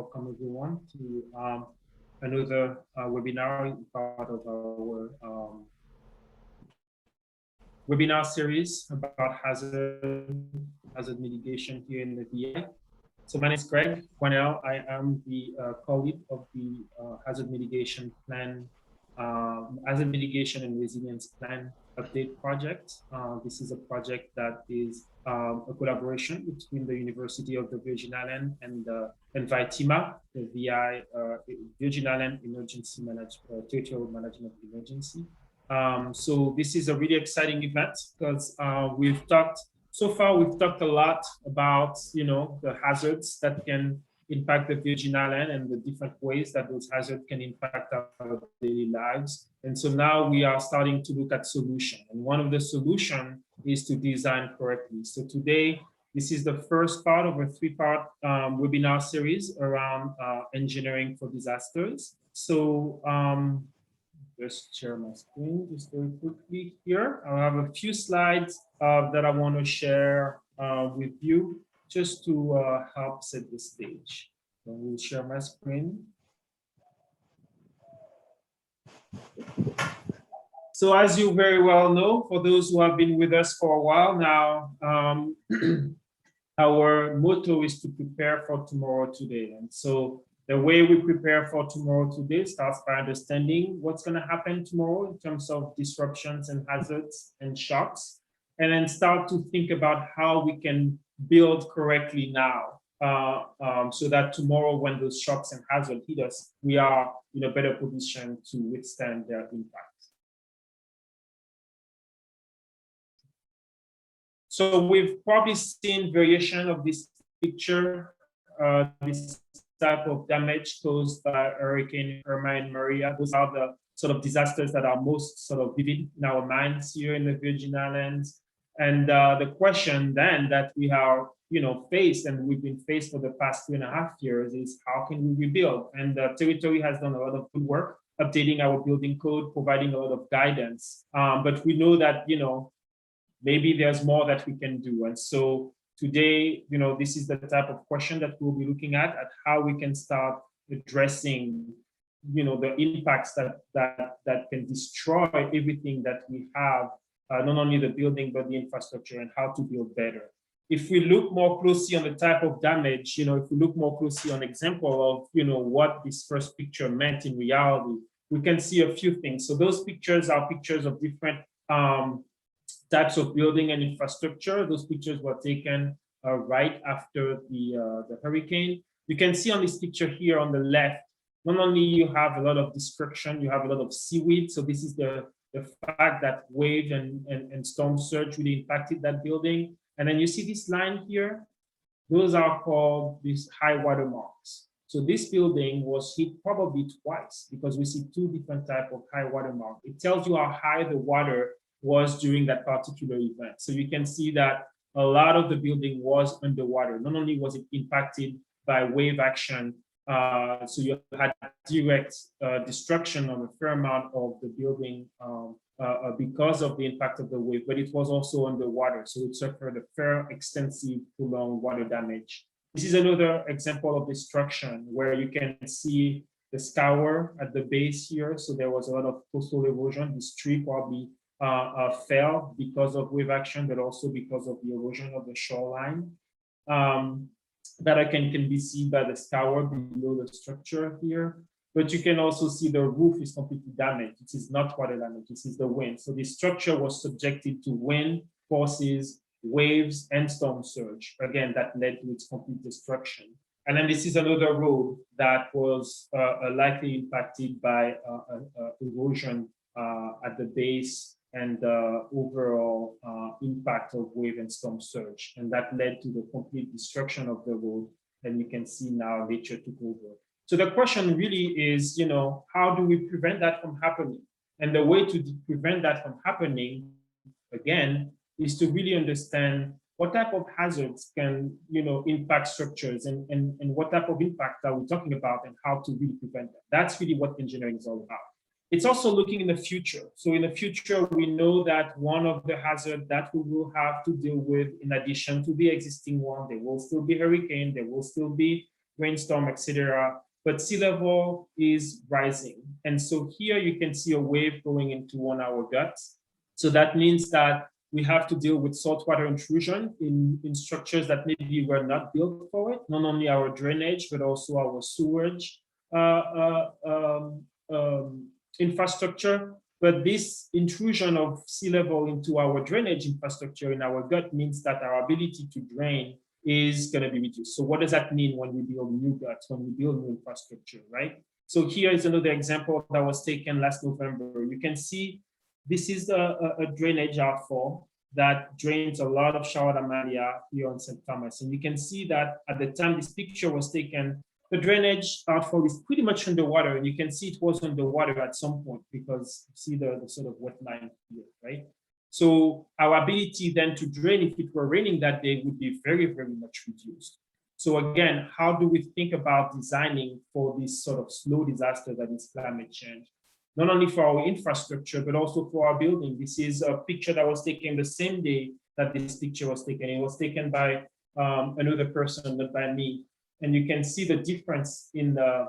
welcome everyone to another webinar, part of our webinar series about hazard mitigation here in the VI. So my name is Greg Guannel. I am the co-lead of the hazard mitigation plan, hazard mitigation and resilience plan update project. This is a project that is a collaboration between the University of the Virgin Islands and VITEMA, the VI Virgin Island Emergency Territorial Management Emergency. So this is a really exciting event because we've talked a lot about, the hazards that can impact the Virgin Islands and the different ways that those hazards can impact our daily lives. And so now we are starting to look at solutions. And one of the solutions is to design correctly. So today, this is the first part of a three-part webinar series around engineering for disasters. So just share my screen just very quickly here. I have a few slides that I want to share with you just to help set the stage. So we'll share my screen. So as you very well know, for those who have been with us for a while now, our motto is to prepare for tomorrow today. And so the way we prepare for tomorrow today starts by understanding what's going to happen tomorrow in terms of disruptions and hazards and shocks, and then start to think about how we can build correctly now so that tomorrow when those shocks and hazards hit us, we are in a better position to withstand their impact. So we've probably seen variation of this picture, this type of damage caused by Hurricane Irma and Maria. Those are the sort of disasters that are most sort of vivid in our minds here in the Virgin Islands. And the question then that we are, faced, and we've been faced for the past 2.5 years, is how can we rebuild? And the territory has done a lot of good work, updating our building code, providing a lot of guidance. But we know that, maybe there's more that we can do. And so today, this is the type of question that we'll be looking at how we can start addressing, the impacts that can destroy everything that we have, not only the building, but the infrastructure, and how to build better. If we look more closely on the type of damage, if we look more closely on example of, what this first picture meant in reality, we can see a few things. So those pictures are pictures of different types of building and infrastructure. Those pictures were taken right after the hurricane. You can see on this picture here on the left, not only you have a lot of destruction, you have a lot of seaweed. So this is the fact that wave and storm surge really impacted that building. And then you see this line here, those are called these high water marks. So this building was hit probably twice because we see two different types of high water mark. It tells you how high the water was during that particular event. So you can see that a lot of the building was underwater. Not only was it impacted by wave action, so you had direct destruction of a fair amount of the building because of the impact of the wave, but it was also underwater. So it suffered a fair, extensive, prolonged water damage. This is another example of destruction where you can see the scour at the base here. So there was a lot of coastal erosion. This tree probably fell because of wave action, but also because of the erosion of the shoreline. That can be seen by the scour below the structure here. But you can also see the roof is completely damaged. This is not water damage, this is the wind. So this structure was subjected to wind forces, waves, and storm surge. Again, that led to its complete destruction. And then this is another road that was likely impacted by erosion at the base and the overall impact of wave and storm surge. And that led to the complete destruction of the road. And you can see now nature took over. So the question really is, how do we prevent that from happening? And the way to prevent that from happening, again, is to really understand what type of hazards can, impact structures and what type of impact are we talking about and how to really prevent that. That's really what engineering is all about. It's also looking in the future. So in the future, we know that one of the hazards that we will have to deal with, in addition to the existing one, there will still be hurricane, there will still be rainstorm, etc. But sea level is rising. And so here you can see a wave going into our guts. So that means that we have to deal with saltwater intrusion in structures that maybe were not built for it, not only our drainage, but also our sewage infrastructure. But this intrusion of sea level into our drainage infrastructure in our gut means that our ability to drain is going to be reduced. So what does that mean when we build new guts, when we build new infrastructure, right? So here is another example that was taken last November. You can see this is a drainage outfall that drains a lot of shower Amalia here on St. Thomas. And you can see that at the time this picture was taken, the drainage outfall is pretty much underwater. And you can see it was underwater at some point because you see the sort of wet line here, right? So our ability then to drain, if it were raining that day, would be very, very much reduced. So again, how do we think about designing for this sort of slow disaster that is climate change? Not only for our infrastructure, but also for our building. This is a picture that was taken the same day that this picture was taken. It was taken by another person, not by me. And you can see the difference in the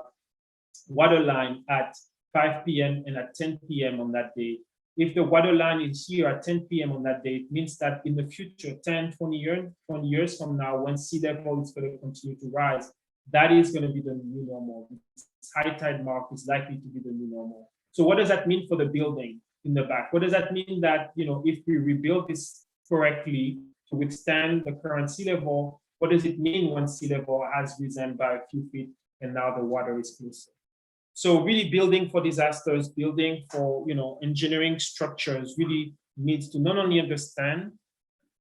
water line at 5 p.m. and at 10 p.m. on that day. If the water line is here at 10 p.m. on that day, it means that in the future, 10, 20 years from now, when sea level is going to continue to rise, that is going to be the new normal. This high tide mark is likely to be the new normal. So what does that mean for the building in the back? What does that mean that, if we rebuild this correctly to withstand the current sea level, what does it mean when sea level has risen by a few feet and now the water is closer? So really building for disasters, building for, engineering structures really needs to not only understand,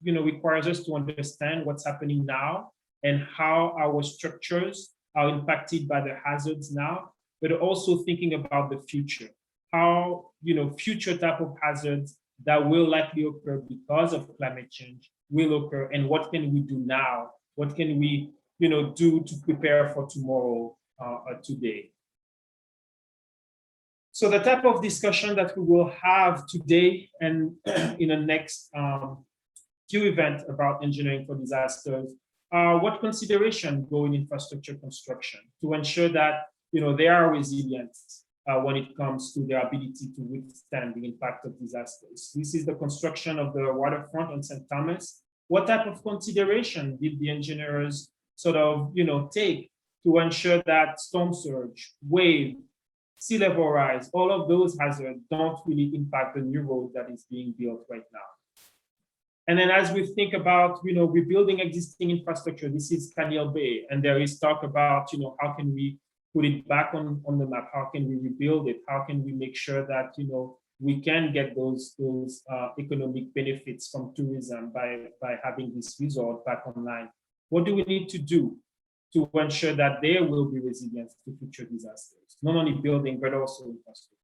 requires us to understand what's happening now and how our structures are impacted by the hazards now, but also thinking about the future, how, future type of hazards that will likely occur because of climate change will occur, and what can we do now? What can we, do to prepare for tomorrow, today? So the type of discussion that we will have today and in the next few events about engineering for disasters, what consideration go in infrastructure construction to ensure that they are resilient when it comes to their ability to withstand the impact of disasters. This is the construction of the waterfront on St. Thomas. What type of consideration did the engineers sort of take to ensure that storm surge, wave, sea level rise, all of those hazards don't really impact the new road that is being built right now? And then as we think about, rebuilding existing infrastructure, this is Guannel Bay, and there is talk about, how can we put it back on the map? How can we rebuild it? How can we make sure that, we can get those economic benefits from tourism by having this resort back online? What do we need to do to ensure that there will be resilience to future disasters, not only building, but also infrastructure?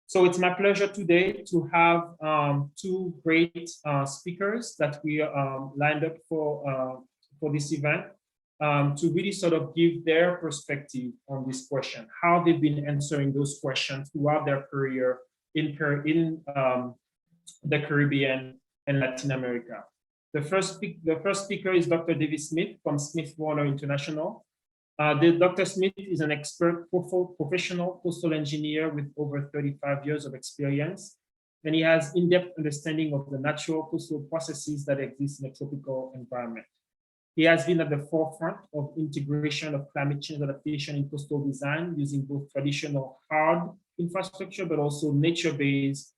So it's my pleasure today to have two great speakers that we lined up for this event to really sort of give their perspective on this question, how they've been answering those questions throughout their career in the Caribbean and Latin America. The first speaker is Dr. David Smith from Smith Warner International. Dr. Smith is an expert professional coastal engineer with over 35 years of experience, and he has in-depth understanding of the natural coastal processes that exist in a tropical environment. He has been at the forefront of integration of climate change adaptation in coastal design using both traditional hard infrastructure, but also nature-based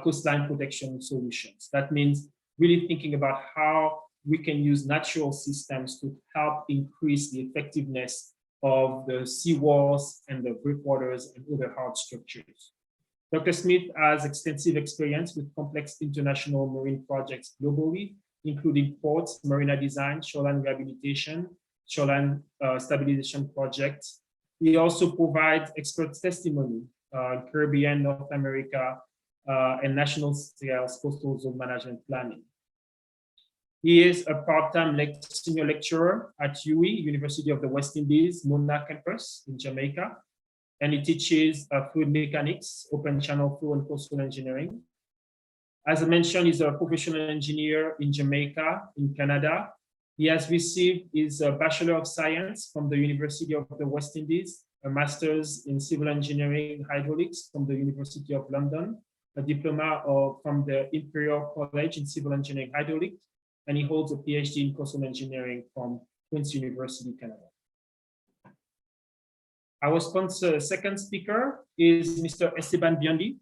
coastline protection solutions. That means really thinking about how we can use natural systems to help increase the effectiveness of the seawalls and the breakwaters and other hard structures. Dr. Smith has extensive experience with complex international marine projects globally, including ports, marina design, shoreline rehabilitation, shoreline stabilization projects. He also provides expert testimony in Caribbean, North America, and national scale coastal zone management planning. He is a part-time senior lecturer at UWI, University of the West Indies, Mona campus in Jamaica, and he teaches fluid mechanics, open channel flow, and coastal engineering. As I mentioned, he's a professional engineer in Jamaica, in Canada, He has received his Bachelor of Science from the University of the West Indies, a Master's in Civil Engineering Hydraulics from the University of London, a diploma from the Imperial College in Civil Engineering Hydraulics, and he holds a PhD in Coastal Engineering from Queen's University, Canada. Our second speaker is Mr. Esteban Biondi.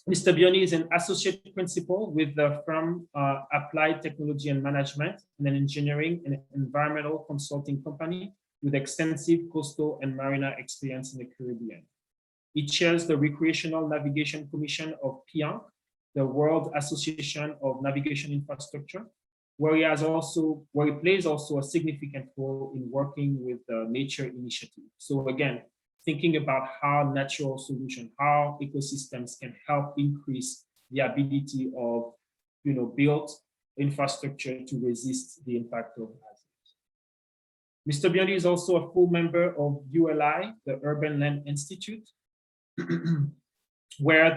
Mr. Biondi is an associate principal with the firm Applied Technology and Management, and an engineering and environmental consulting company with extensive coastal and marina experience in the Caribbean. He chairs the Recreational Navigation Commission of PIANC, the World Association of Navigation Infrastructure, where he plays also a significant role in working with the Nature Initiative. So again, thinking about how natural solutions, how ecosystems can help increase the ability of built infrastructure to resist the impact of hazards. Mr. Biondi is also a full member of ULI, the Urban Land Institute, where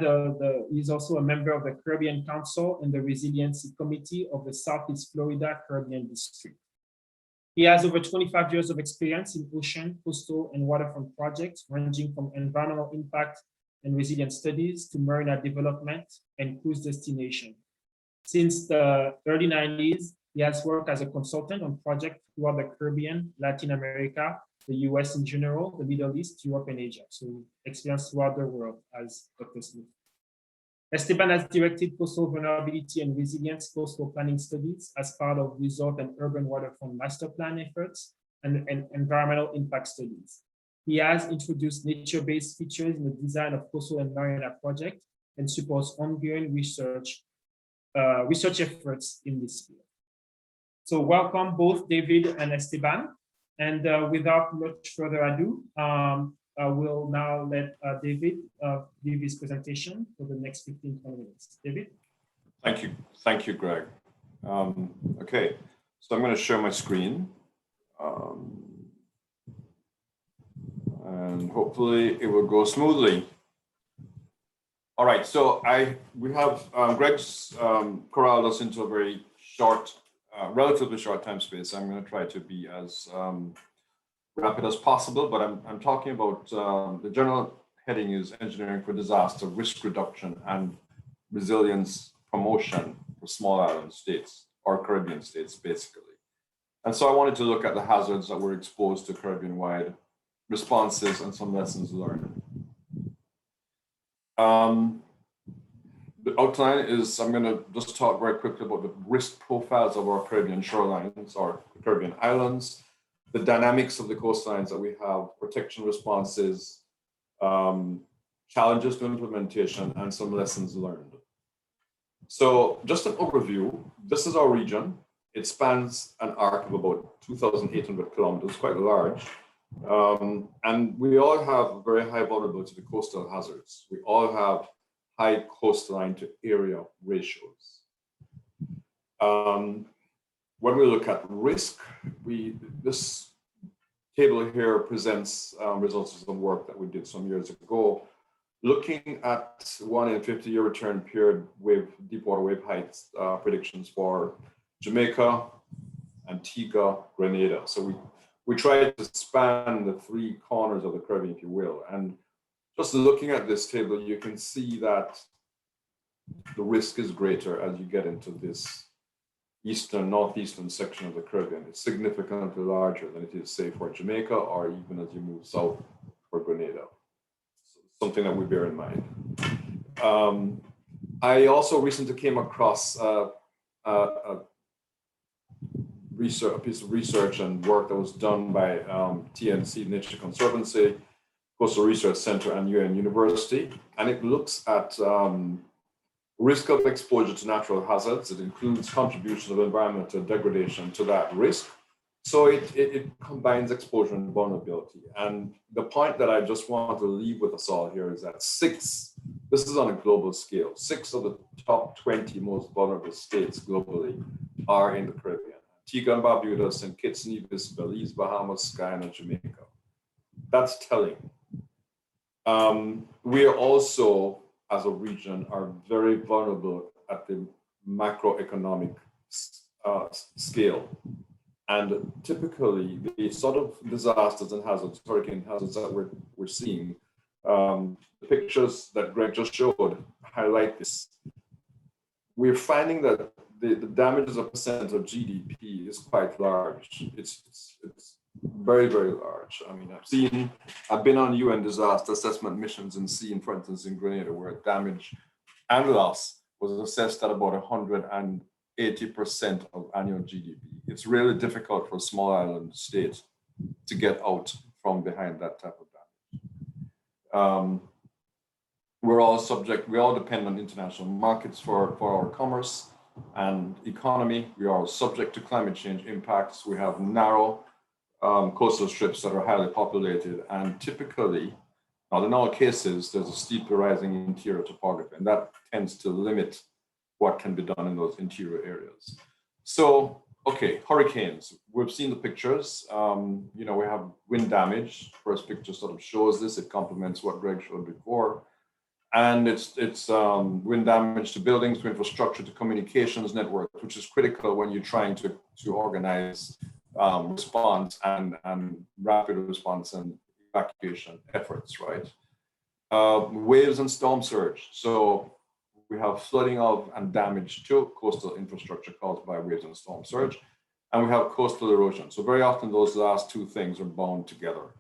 he's also a member of the Caribbean Council and the Resiliency Committee of the Southeast Florida Caribbean District. He has over 25 years of experience in ocean, coastal, and waterfront projects, ranging from environmental impact and resilience studies to marina development and cruise destination. Since the early 90s, he has worked as a consultant on projects throughout the Caribbean, Latin America, the US in general, the Middle East, Europe, and Asia. So experience throughout the world as Dr. Smith. Esteban has directed coastal vulnerability and resilience coastal planning studies as part of resort and urban waterfront master plan efforts and environmental impact studies. He has introduced nature-based features in the design of coastal and marina projects and supports ongoing research efforts in this field. So welcome both David and Esteban. And without much further ado, I will now let David give his presentation for the next 15-20 minutes. David? Thank you, Greg. Okay, so I'm going to share my screen. And hopefully it will go smoothly. All right, so we have Greg's corralled us into a very short, relatively short time space. I'm going to try to be as rapid as possible, but I'm talking about the general heading is Engineering for Disaster, Risk Reduction and Resilience Promotion for Small Island States or Caribbean states, basically. And so I wanted to look at the hazards that were exposed to Caribbean-wide responses and some lessons learned. The outline is, I'm going to just talk very quickly about the risk profiles of our Caribbean shorelines or Caribbean islands, the dynamics of the coastlines that we have, protection responses, challenges to implementation, and some lessons learned. So just an overview, this is our region. It spans an arc of about 2,800 kilometers, quite large. And we all have very high vulnerability to coastal hazards. We all have high coastline to area ratios. When we look at risk, this table here presents results of some work that we did some years ago, looking at 1 in 50-year return period with deep water wave heights predictions for Jamaica, Antigua, Grenada. So we tried to span the three corners of the Caribbean, if you will. And just looking at this table, you can see that the risk is greater as you get into this northeastern section of the Caribbean. It's significantly larger than it is, say, for Jamaica, or even as you move south for Grenada. So something that we bear in mind. I also recently came across a piece of research and work that was done by TNC, Nature Conservancy, Coastal Research Center, and UN University, and it looks at risk of exposure to natural hazards. It includes contributions of environmental degradation to that risk. So it combines exposure and vulnerability. And the point that I just want to leave with us all here is that this is on a global scale, 6 of the top 20 most vulnerable states globally are in the Caribbean. Antigua and Barbuda, St. Kitts and Nevis, Belize, Bahamas, Guyana, Jamaica. That's telling. We are also, as a region, are very vulnerable at the macroeconomic scale. And typically, the sort of disasters and hazards, hurricane hazards that we're seeing, the pictures that Greg just showed highlight this. We're finding that the damage as a percent of GDP is quite large. It's very, very large. I mean, I've been on UN disaster assessment missions and seen, for instance, in Grenada, where damage and loss was assessed at about 180% of annual GDP. It's really difficult for a small island state to get out from behind that type of damage. We all depend on international markets for our commerce and economy. We are subject to climate change impacts. We have narrow coastal strips that are highly populated, and typically, not in all cases, there's a steeply rising interior topography, and that tends to limit what can be done in those interior areas. So, okay, hurricanes. We've seen the pictures. We have wind damage. First picture sort of shows this. It complements what Greg showed before. And it's wind damage to buildings, to infrastructure, to communications network, which is critical when you're trying to organize response and rapid response and evacuation efforts, right? Waves and storm surge. So we have flooding of and damage to coastal infrastructure caused by waves and storm surge. And we have coastal erosion. So very often those last two things are bound together.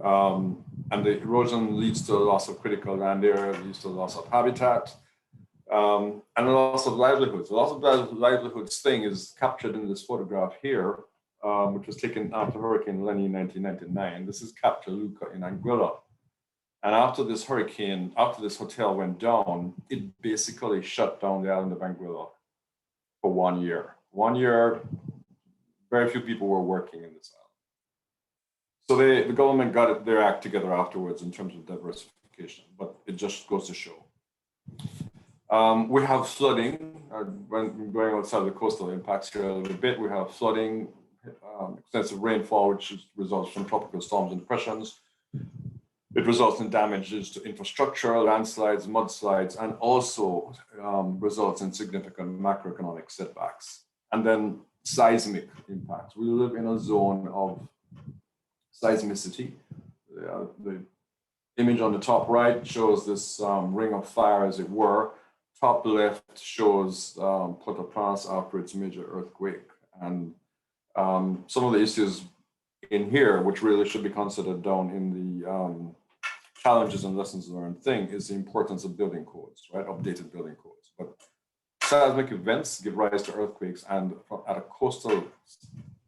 And the erosion leads to a loss of critical land area, leads to a loss of habitat, and a loss of livelihoods. The loss of livelihoods thing is captured in this photograph here, which was taken after Hurricane Lenny in 1999. This is Cap Juluca in Anguilla. And after this hurricane, after this hotel went down, it basically shut down the island of Anguilla for 1 year. 1 year, very few people were working in this island. So the government got their act together afterwards in terms of diversification, but it just goes to show. We have flooding, when going outside the coastal impacts here a little bit. We have flooding, extensive rainfall, which results from tropical storms and depressions. It results in damages to infrastructure, landslides, mudslides, and also results in significant macroeconomic setbacks. And then seismic impacts. We live in a zone of seismicity. The image on the top right shows this ring of fire, as it were. Top left shows Port-au-Prince after its major earthquake. And some of the issues in here, which really should be considered down in the challenges and lessons learned thing, is the importance of building codes, right? Updated building codes. But seismic events give rise to earthquakes and at a coastal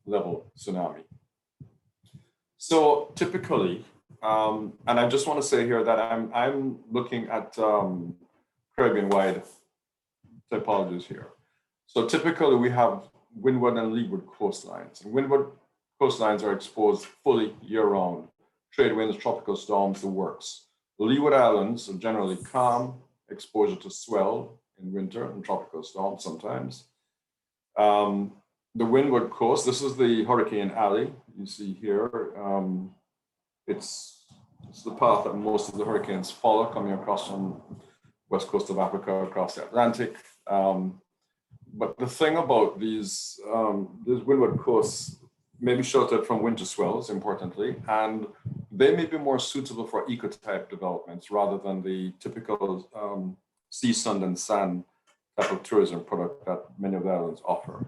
level, tsunami. So typically, and I just want to say here that I'm looking at Caribbean-wide typologies here. So typically we have windward and leeward coastlines. And windward coastlines are exposed fully year-round. Trade winds, tropical storms, the works. The leeward islands are generally calm, exposure to swell in winter and tropical storms sometimes. The windward coast, this is the Hurricane Alley you see here. It's the path that most of the hurricanes follow, coming across from west coast of Africa across the Atlantic. But the thing about these windward coasts may be sheltered from winter swells, importantly, and they may be more suitable for ecotype developments rather than the typical sea, sun, and sand type of tourism product that many of the islands offer.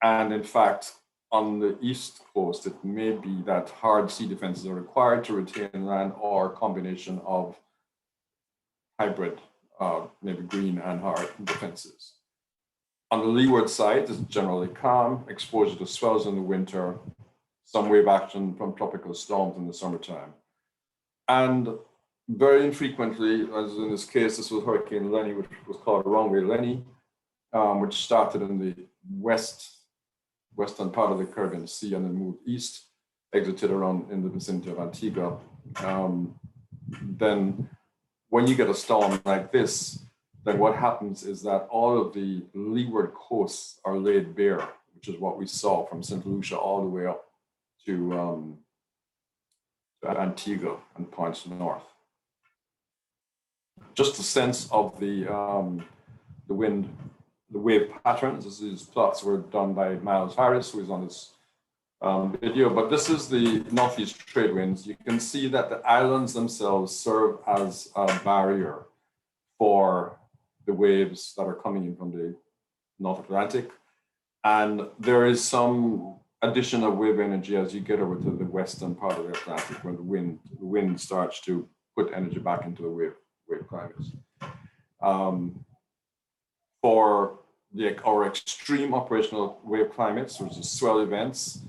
And in fact, on the east coast, it may be that hard sea defenses are required to retain land, or a combination of hybrid, maybe green and hard defenses. On the leeward side, it's generally calm, exposure to swells in the winter, some wave action from tropical storms in the summertime. And very infrequently, as in this case, this was Hurricane Lenny, which was called Runway Lenny, which started in the western part of the Caribbean Sea and then moved east, exited around in the vicinity of Antigua. Then when you get a storm like this, then what happens is that all of the leeward coasts are laid bare, which is what we saw from St. Lucia all the way up to Antigua and points north. Just a sense of the wind the wave patterns. These plots were done by Miles Harris, who is on this video, but this is the northeast trade winds. You can see that the islands themselves serve as a barrier for the waves that are coming in from the North Atlantic. And there is some addition of wave energy as you get over to the western part of the Atlantic, when the wind starts to put energy back into the wave climates. For our extreme operational wave climates, which is swell events,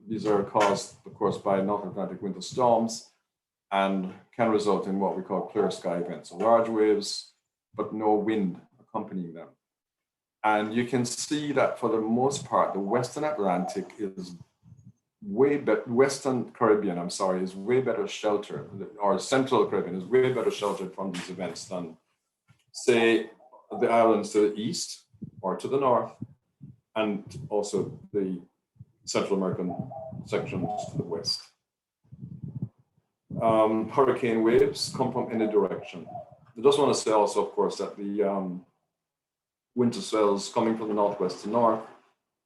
these are caused, of course, by North Atlantic winter storms and can result in what we call clear sky events, so large waves, but no wind accompanying them. And you can see that for the most part, the Western Atlantic is way better, Western Caribbean, I'm sorry, is way better sheltered, or Central Caribbean is way better sheltered from these events than, say, the islands to the east or to the north, and also the Central American sections to the west. Hurricane waves come from any direction. I just want to say also, of course, that the winter swells coming from the northwest to north,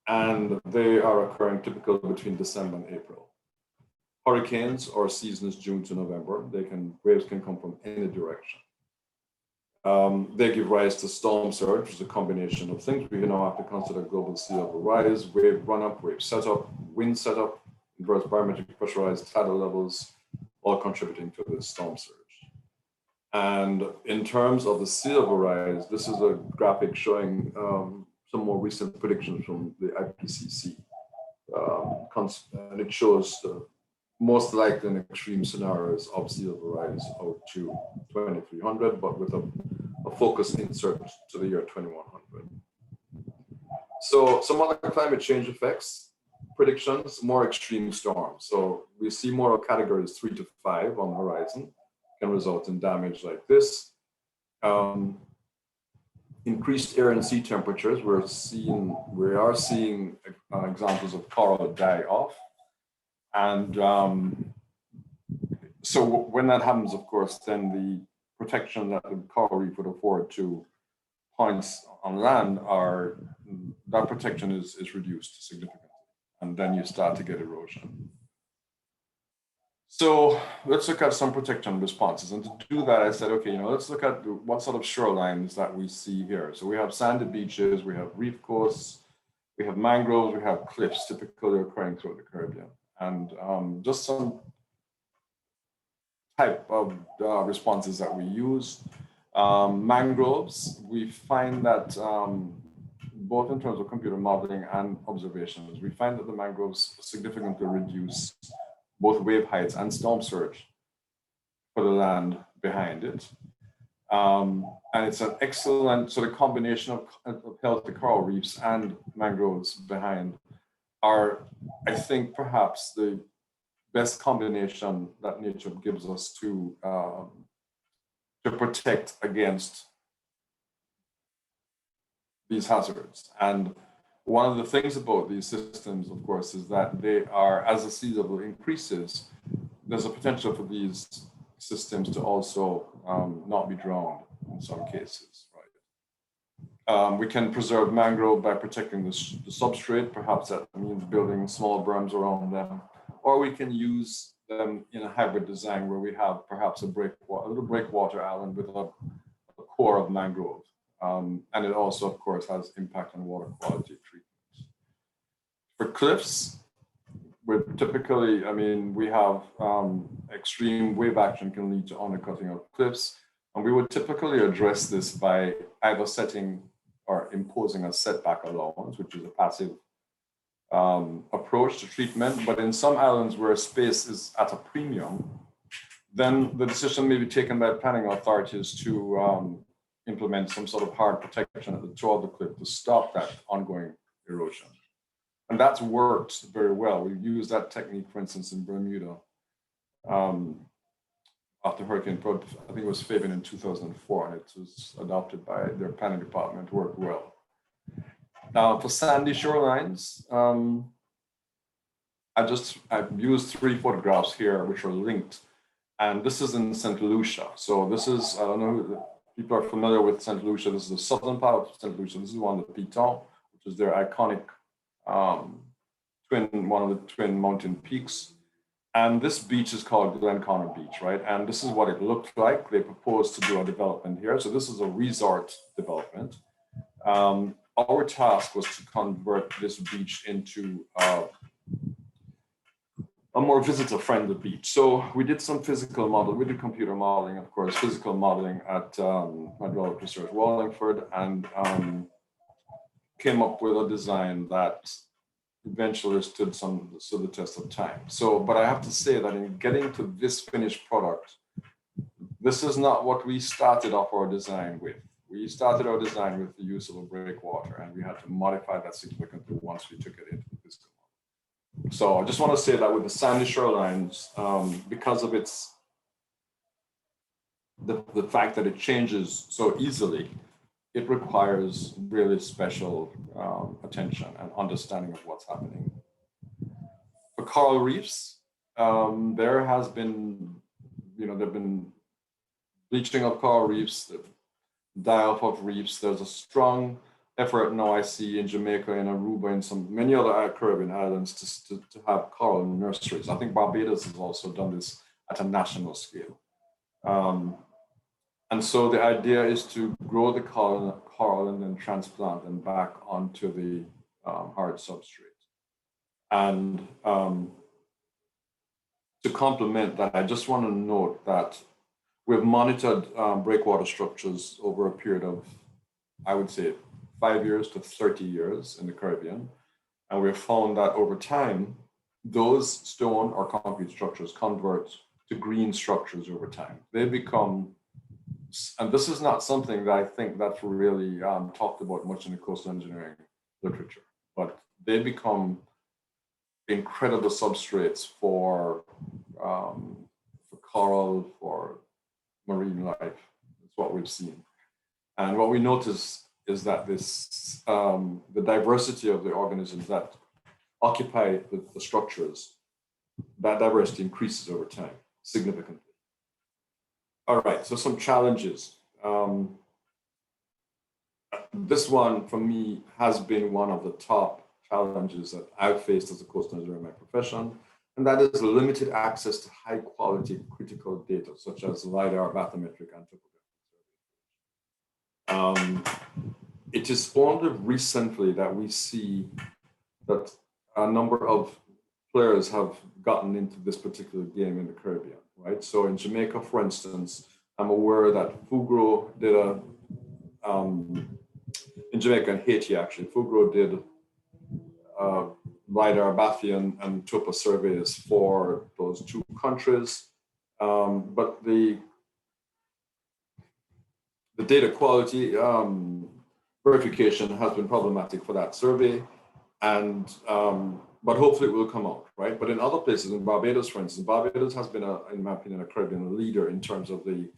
and they are occurring typically between December and April. Hurricanes or seasons June to November, waves can come from any direction. They give rise to storm surge, which is a combination of things. We now have to consider global sea level rise, wave run-up, wave setup, wind setup, inverse barometric pressurized tidal levels, all contributing to this storm surge. And in terms of the sea level rise, this is a graphic showing some more recent predictions from the IPCC. And it shows the most likely and extreme scenarios of sea level rise out to 2300, but with a focus insert to the year 2100. So some other climate change effects, predictions, more extreme storms. So we see more of categories 3 to 5 on the horizon, can result in damage like this. Increased air and sea temperatures, we are seeing examples of coral die off. And so when that happens, of course, then the protection that the coral reef would afford to points on land that protection is reduced significantly. And then you start to get erosion. So let's look at some protection responses. And to do that, I said, okay, let's look at what sort of shorelines that we see here. So we have sandy beaches, we have reef coasts, we have mangroves, we have cliffs typically occurring throughout the Caribbean. And just some type of responses that we use. Mangroves, we find that both in terms of computer modeling and observations, we find that the mangroves significantly reduce both wave heights and storm surge for the land behind it. And it's an excellent sort of combination of healthy coral reefs and mangroves behind are, I think, perhaps the best combination that nature gives us to protect against these hazards. And one of the things about these systems, of course, is that they are, as the sea level increases, there's a potential for these systems to also not be drowned in some cases, right? We can preserve mangrove by protecting the substrate. Perhaps that means building small berms around them, or we can use them in a hybrid design where we have perhaps a little breakwater island with a core of mangrove. And it also, of course, has impact on water quality treatment. For cliffs, we're typically, we have extreme wave action can lead to undercutting of cliffs. And we would typically address this by either setting or imposing a setback allowance, which is a passive approach to treatment. But in some islands where space is at a premium, then the decision may be taken by planning authorities to implement some sort of hard protection at the toe of the cliff to stop that ongoing erosion. And that's worked very well. We've used that technique, for instance, in Bermuda after Hurricane Pearl. I think it was Fabian in 2004, and it was adopted by their planning department, worked well. For sandy shorelines, I've used 3 photographs here, which are linked. And this is in St. Lucia. So this is, I don't know people are familiar with St. Lucia, this is the southern part of St. Lucia. This is one of the Piton, which is their iconic one of the twin mountain peaks. And this beach is called Glen Connor Beach, right? And this is what it looked like. They proposed to do a development here. So this is a resort development. Our task was to convert this beach into a more visitor-friendly beach. So we did some physical model. We did computer modeling, of course, physical modeling at my development research Wallingford, and came up with a design that eventually stood the test of time. So, but I have to say that in getting to this finished product, this is not what we started off our design with. We started our design with the use of a breakwater, and we had to modify that significantly once we took it into the physical model. So I just want to say that with the sandy shorelines, because of the fact that it changes so easily, it requires really special attention and understanding of what's happening. For coral reefs, there has been, there've been bleaching of coral reefs, die-off of reefs. There's a strong effort now I see in Jamaica and Aruba and many other Caribbean islands to have coral nurseries. I think Barbados has also done this at a national scale. And so the idea is to grow the coral and then transplant them back onto the hard substrate. And to complement that, I just want to note that we've monitored breakwater structures over a period of, I would say, 5 years to 30 years in the Caribbean. And we've found that over time, those stone or concrete structures convert to green structures over time. They become, and this is not something that I think that's really talked about much in the coastal engineering literature, but they become incredible substrates for coral, for marine life. That's what we've seen. And what we notice is that this, the diversity of the organisms that occupy the structures, that diversity increases over time significantly. All right, so some challenges. This one for me has been one of the top challenges that I've faced as a coastal engineer in my profession, and that is limited access to high quality critical data such as LiDAR, bathymetric, and topographic. It is only recently that we see that a number of players have gotten into this particular game in the Caribbean, right? So in Jamaica, for instance, I'm aware that Fugro did in Jamaica and Haiti actually, Fugro did LiDAR, bathy, and topo surveys for those two countries. But the data quality verification has been problematic for that survey, and but hopefully it will come out, right? But in other places, in Barbados, for instance, Barbados has been, in my opinion, a Caribbean leader in terms of the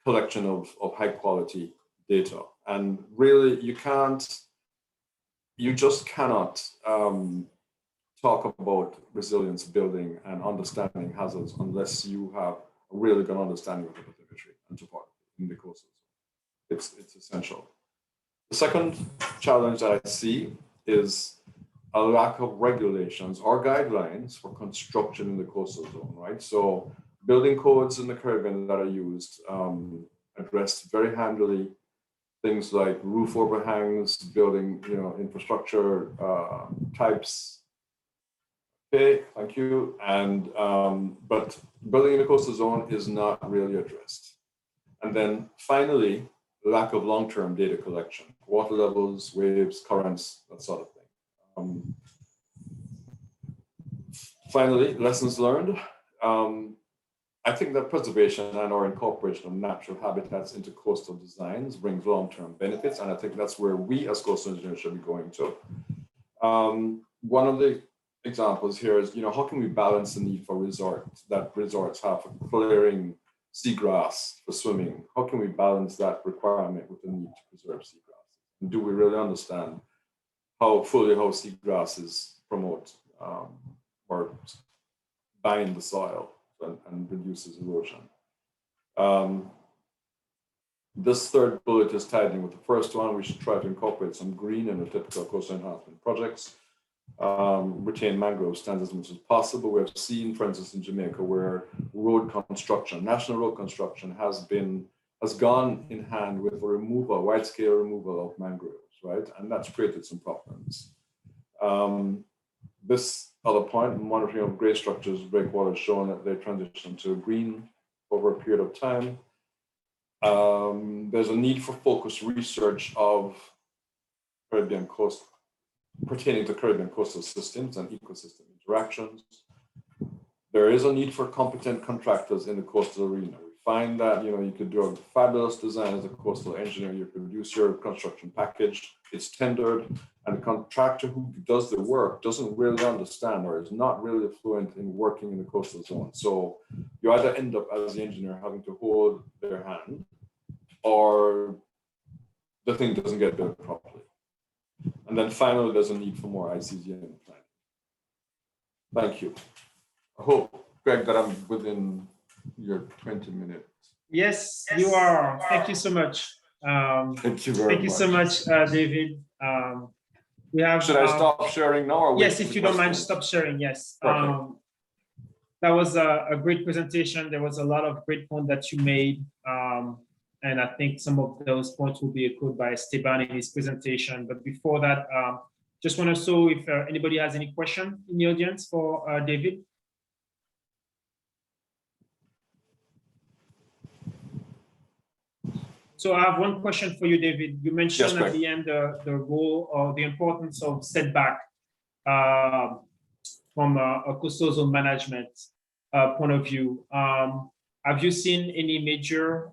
collection of high quality data. And really, you just cannot talk about resilience building and understanding hazards unless you have a really good understanding of the bathymetry and topography in the coastal zone. It's essential. The second challenge that I see is a lack of regulations or guidelines for construction in the coastal zone, right? So building codes in the Caribbean that are used address very handily things like roof overhangs, building, infrastructure types. Okay, thank you. And but building in the coastal zone is not really addressed. And then finally, lack of long-term data collection, water levels, waves, currents, that sort of thing. Finally, lessons learned. I think that preservation and or incorporation of natural habitats into coastal designs brings long-term benefits, and I think that's where we as coastal engineers should be going to. One of the examples here is, how can we balance the need for resorts have for clearing seagrass for swimming? How can we balance that requirement with the need to preserve seagrass? And do we really understand how seagrasses promote or bind the soil and reduces erosion? This third bullet is tied in with the first one. We should try to incorporate some green in the typical coastal enhancement projects. Retain mangrove stands as much as possible. We have seen, for instance, in Jamaica, where road construction, national road construction, has gone in hand with wide-scale removal of mangroves, right? And that's created some problems. This other point, monitoring of gray structures, breakwater, has shown that they transition to green over a period of time. There's a need for focused research of Caribbean coast, pertaining to Caribbean coastal systems and ecosystem interactions. There is a need for competent contractors in the coastal arena. We find that, you could do a fabulous design as a coastal engineer. You produce your construction package, it's tendered, and the contractor who does the work doesn't really understand or is not really fluent in working in the coastal zone. So you either end up as the engineer having to hold their hand, or the thing doesn't get built properly. And then finally, there's a need for more ICGN planning. Thank you. I hope, Greg, that I'm within your 20 minutes. Yes, you are. Thank you so much. Thank you very much. Thank you so much, David. We have. Should I stop sharing now? Or yes, if you don't mind, stop sharing. Yes. That was a great presentation. There was a lot of great points that you made. And I think some of those points will be echoed by Esteban in his presentation. But before that, just want to know if anybody has any question in the audience for David. So I have one question for you, David. You mentioned at the end the role or the importance of setback from a coastal zone management point of view. Have you seen any major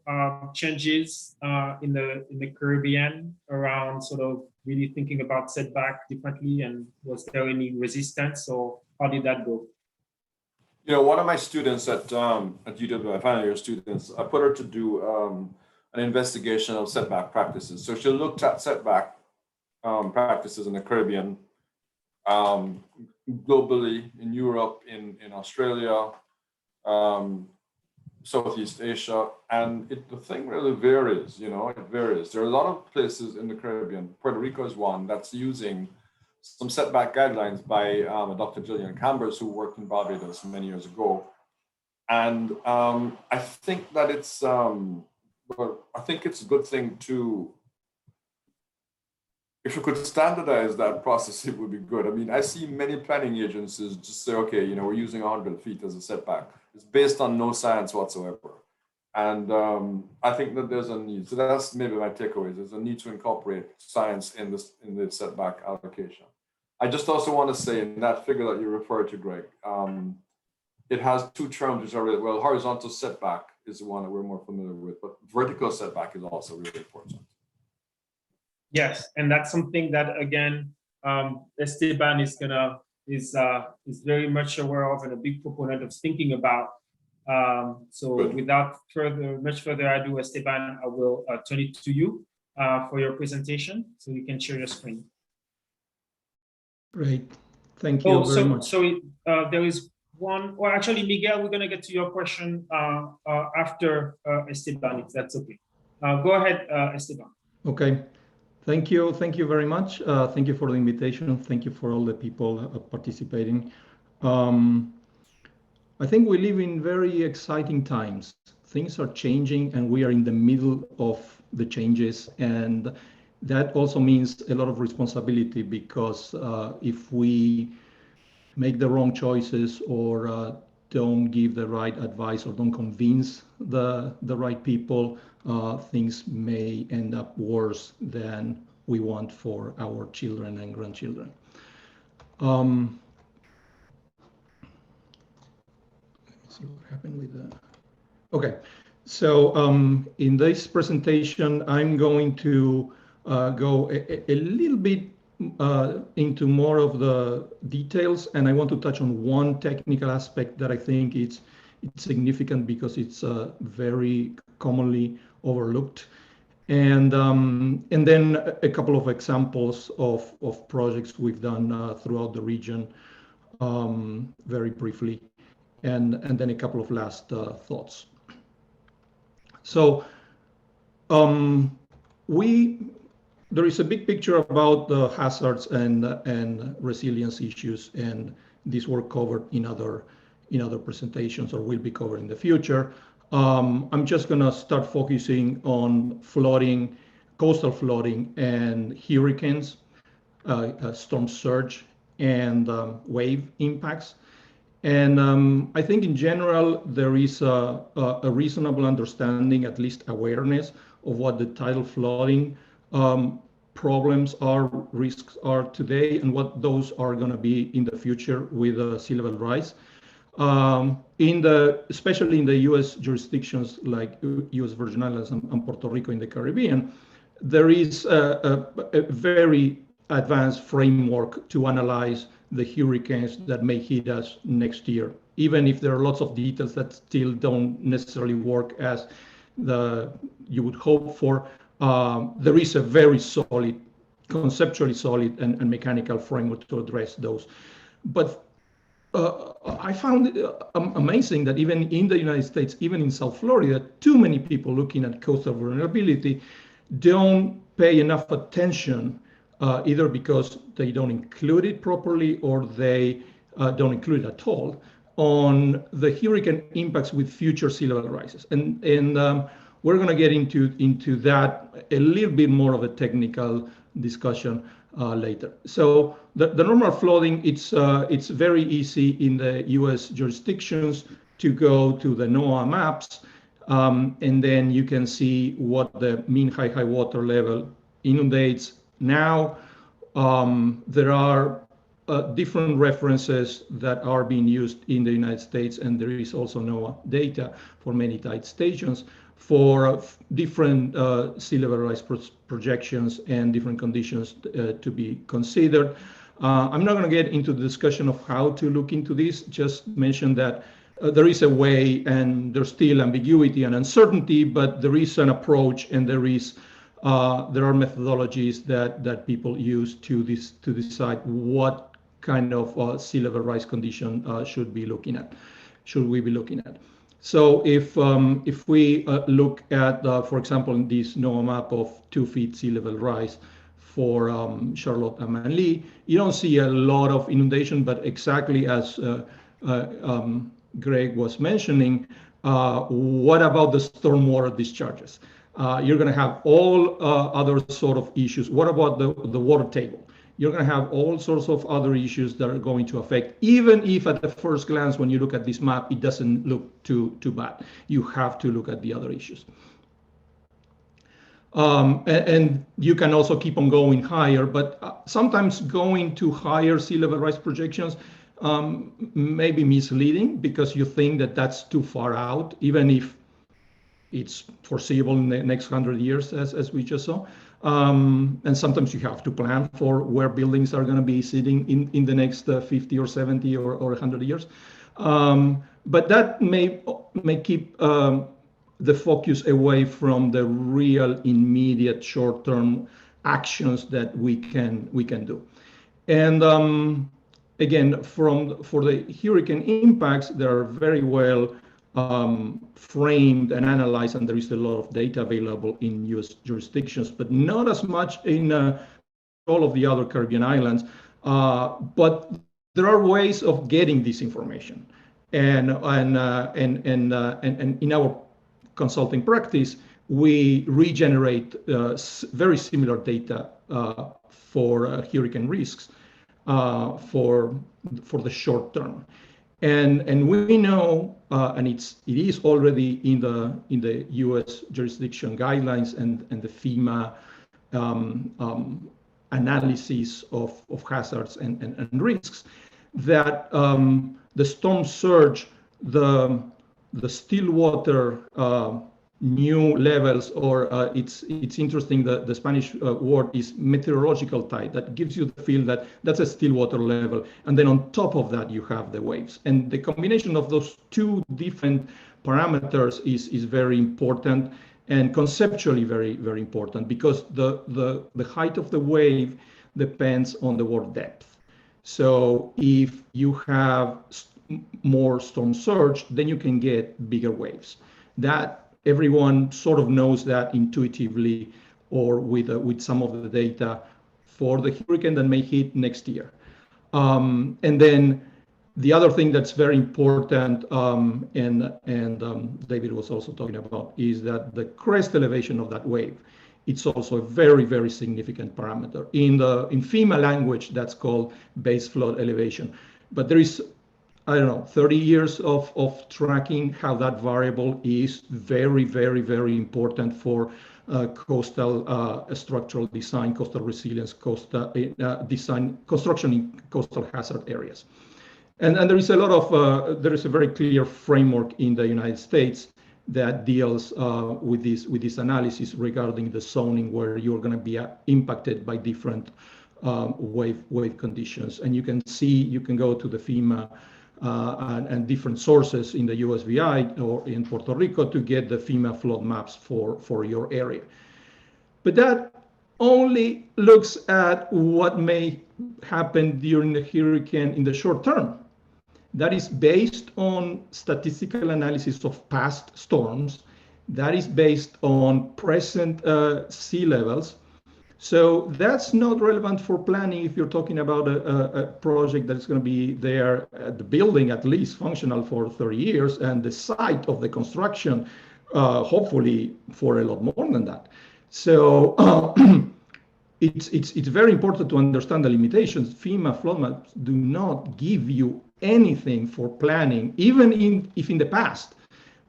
changes in the Caribbean around sort of really thinking about setback differently? And was there any resistance, or how did that go? One of my students at UW, my final year students, I put her to do an investigation of setback practices. So she looked at setback practices in the Caribbean, globally, in Europe, in Australia, Southeast Asia, and the thing really varies, it varies. There are a lot of places in the Caribbean, Puerto Rico is one, that's using some setback guidelines by Dr. Gillian Chambers, who worked in Barbados many years ago. And I think that it's a good thing to, if you could standardize that process, it would be good. I mean, I see many planning agencies just say, okay, we're using 100 feet as a setback. It's based on no science whatsoever. And I think that there's a need. So that's maybe my takeaway. There's a need to incorporate science in the setback allocation. I just also want to say, in that figure that you referred to, Greg, it has two terms which are really, well, horizontal setback is the one that we're more familiar with, but vertical setback is also really important. Yes, and that's something that, again, Esteban is very much aware of and a big proponent of thinking about. So good. Without much further ado, Esteban, I will turn it to you for your presentation, so you can share your screen. Great, thank you very much. So there is one, or actually, Miguel, we're going to get to your question after Esteban, if that's okay. Go ahead, Esteban. Okay. Thank you very much. Thank you for the invitation. Thank you for all the people participating. I think we live in very exciting times. Things are changing and we are in the middle of the changes. And that also means a lot of responsibility, because if we make the wrong choices or don't give the right advice or don't convince the right people, things may end up worse than we want for our children and grandchildren. Let me see what happened with that. Okay, so in this presentation, I'm going to go a little bit into more of the details, and I want to touch on one technical aspect that I think it's significant because it's very commonly overlooked, and then a couple of examples of projects we've done throughout the region, very briefly, and then a couple of last thoughts. So um, there is a big picture about the hazards and resilience issues, and these were covered in other presentations or will be covered in the future. I'm just going to start focusing on flooding, coastal flooding, and hurricanes, storm surge, and wave impacts. And I think in general, there is a reasonable understanding, at least awareness, of what the tidal flooding problems are, risks are today, and what those are going to be in the future with sea level rise. Especially in the U.S. jurisdictions like U.S. Virgin Islands and Puerto Rico in the Caribbean, there is a very advanced framework to analyze the hurricanes that may hit us next year, even if there are lots of details that still don't necessarily work as you would hope for. There is a very solid, conceptually solid and mechanical framework to address those. But I found it amazing that even in the United States, even in South Florida, too many people looking at coastal vulnerability don't pay enough attention, either because they don't include it properly or they don't include it at all, on the hurricane impacts with future sea level rises. And we're going to get into that a little bit more of a technical discussion later. So the normal flooding, it's very easy in the U.S. jurisdictions to go to the NOAA maps, and then you can see what the mean high water level inundates now. There are different references that are being used in the United States, and there is also NOAA data for many tide stations for different sea level rise projections and different conditions to be considered. I'm not going to get into the discussion of how to look into this, just mention that there is a way, and there's still ambiguity and uncertainty, but there is an approach, and there are methodologies that people use to decide what kind of sea level rise condition should we be looking at. So if we look at, for example, in this NOAA map of 2 feet sea level rise for Charlotte and Manly, you don't see a lot of inundation, but exactly as Greg was mentioning, what about the stormwater discharges? You're going to have all other sort of issues. What about the water table? You're going to have all sorts of other issues that are going to affect, even if at the first glance, when you look at this map, it doesn't look too bad. You have to look at the other issues. And you can also keep on going higher, but sometimes going to higher sea level rise projections may be misleading, because you think that that's too far out, even if it's foreseeable in the next 100 years, as we just saw. And sometimes you have to plan for where buildings are going to be sitting in the next 50 or 70 or 100 years. But that may keep the focus away from the real immediate short-term actions that we can do. And again, for the hurricane impacts, they are very well framed and analyzed, and there is a lot of data available in U.S. jurisdictions, but not as much in all of the other Caribbean islands. But there are ways of getting this information, and in our consulting practice, we regenerate very similar data for hurricane risks for the short term. And we know, and it is already in the U.S. jurisdiction guidelines and the FEMA analysis of hazards and risks, that the storm surge, the still water new levels, or it's interesting that the Spanish word is meteorological tide. That gives you the feel that that's a still water level, and then on top of that you have the waves, and the combination of those two different parameters is very important, and conceptually very, very important, because the height of the wave depends on the water depth. So if you have more storm surge, then you can get bigger waves. That everyone sort of knows that intuitively or with some of the data for the hurricane that may hit next year. And then the other thing that's very important, and David was also talking about, is that the crest elevation of that wave, it's also a very, very significant parameter. In FEMA language, that's called base flood elevation. But there is, I don't know, 30 years of tracking how that variable is very, very, very important for coastal structural design, coastal resilience, coastal design, construction in coastal hazard areas. And there is a lot of, there is a very clear framework in the United States that deals with this analysis regarding the zoning where you're going to be impacted by different wave conditions. And you can see, you can go to the FEMA and different sources in the USVI or in Puerto Rico to get the FEMA flood maps for your area. But that only looks at what may happen during the hurricane in the short term. That is based on statistical analysis of past storms. That is based on present sea levels. So that's not relevant for planning if you're talking about a project that's going to be there at the building at least functional for 30 years and the site of the construction hopefully for a lot more than that. So it's very important to understand the limitations. FEMA flood maps do not give you anything for planning, even if in the past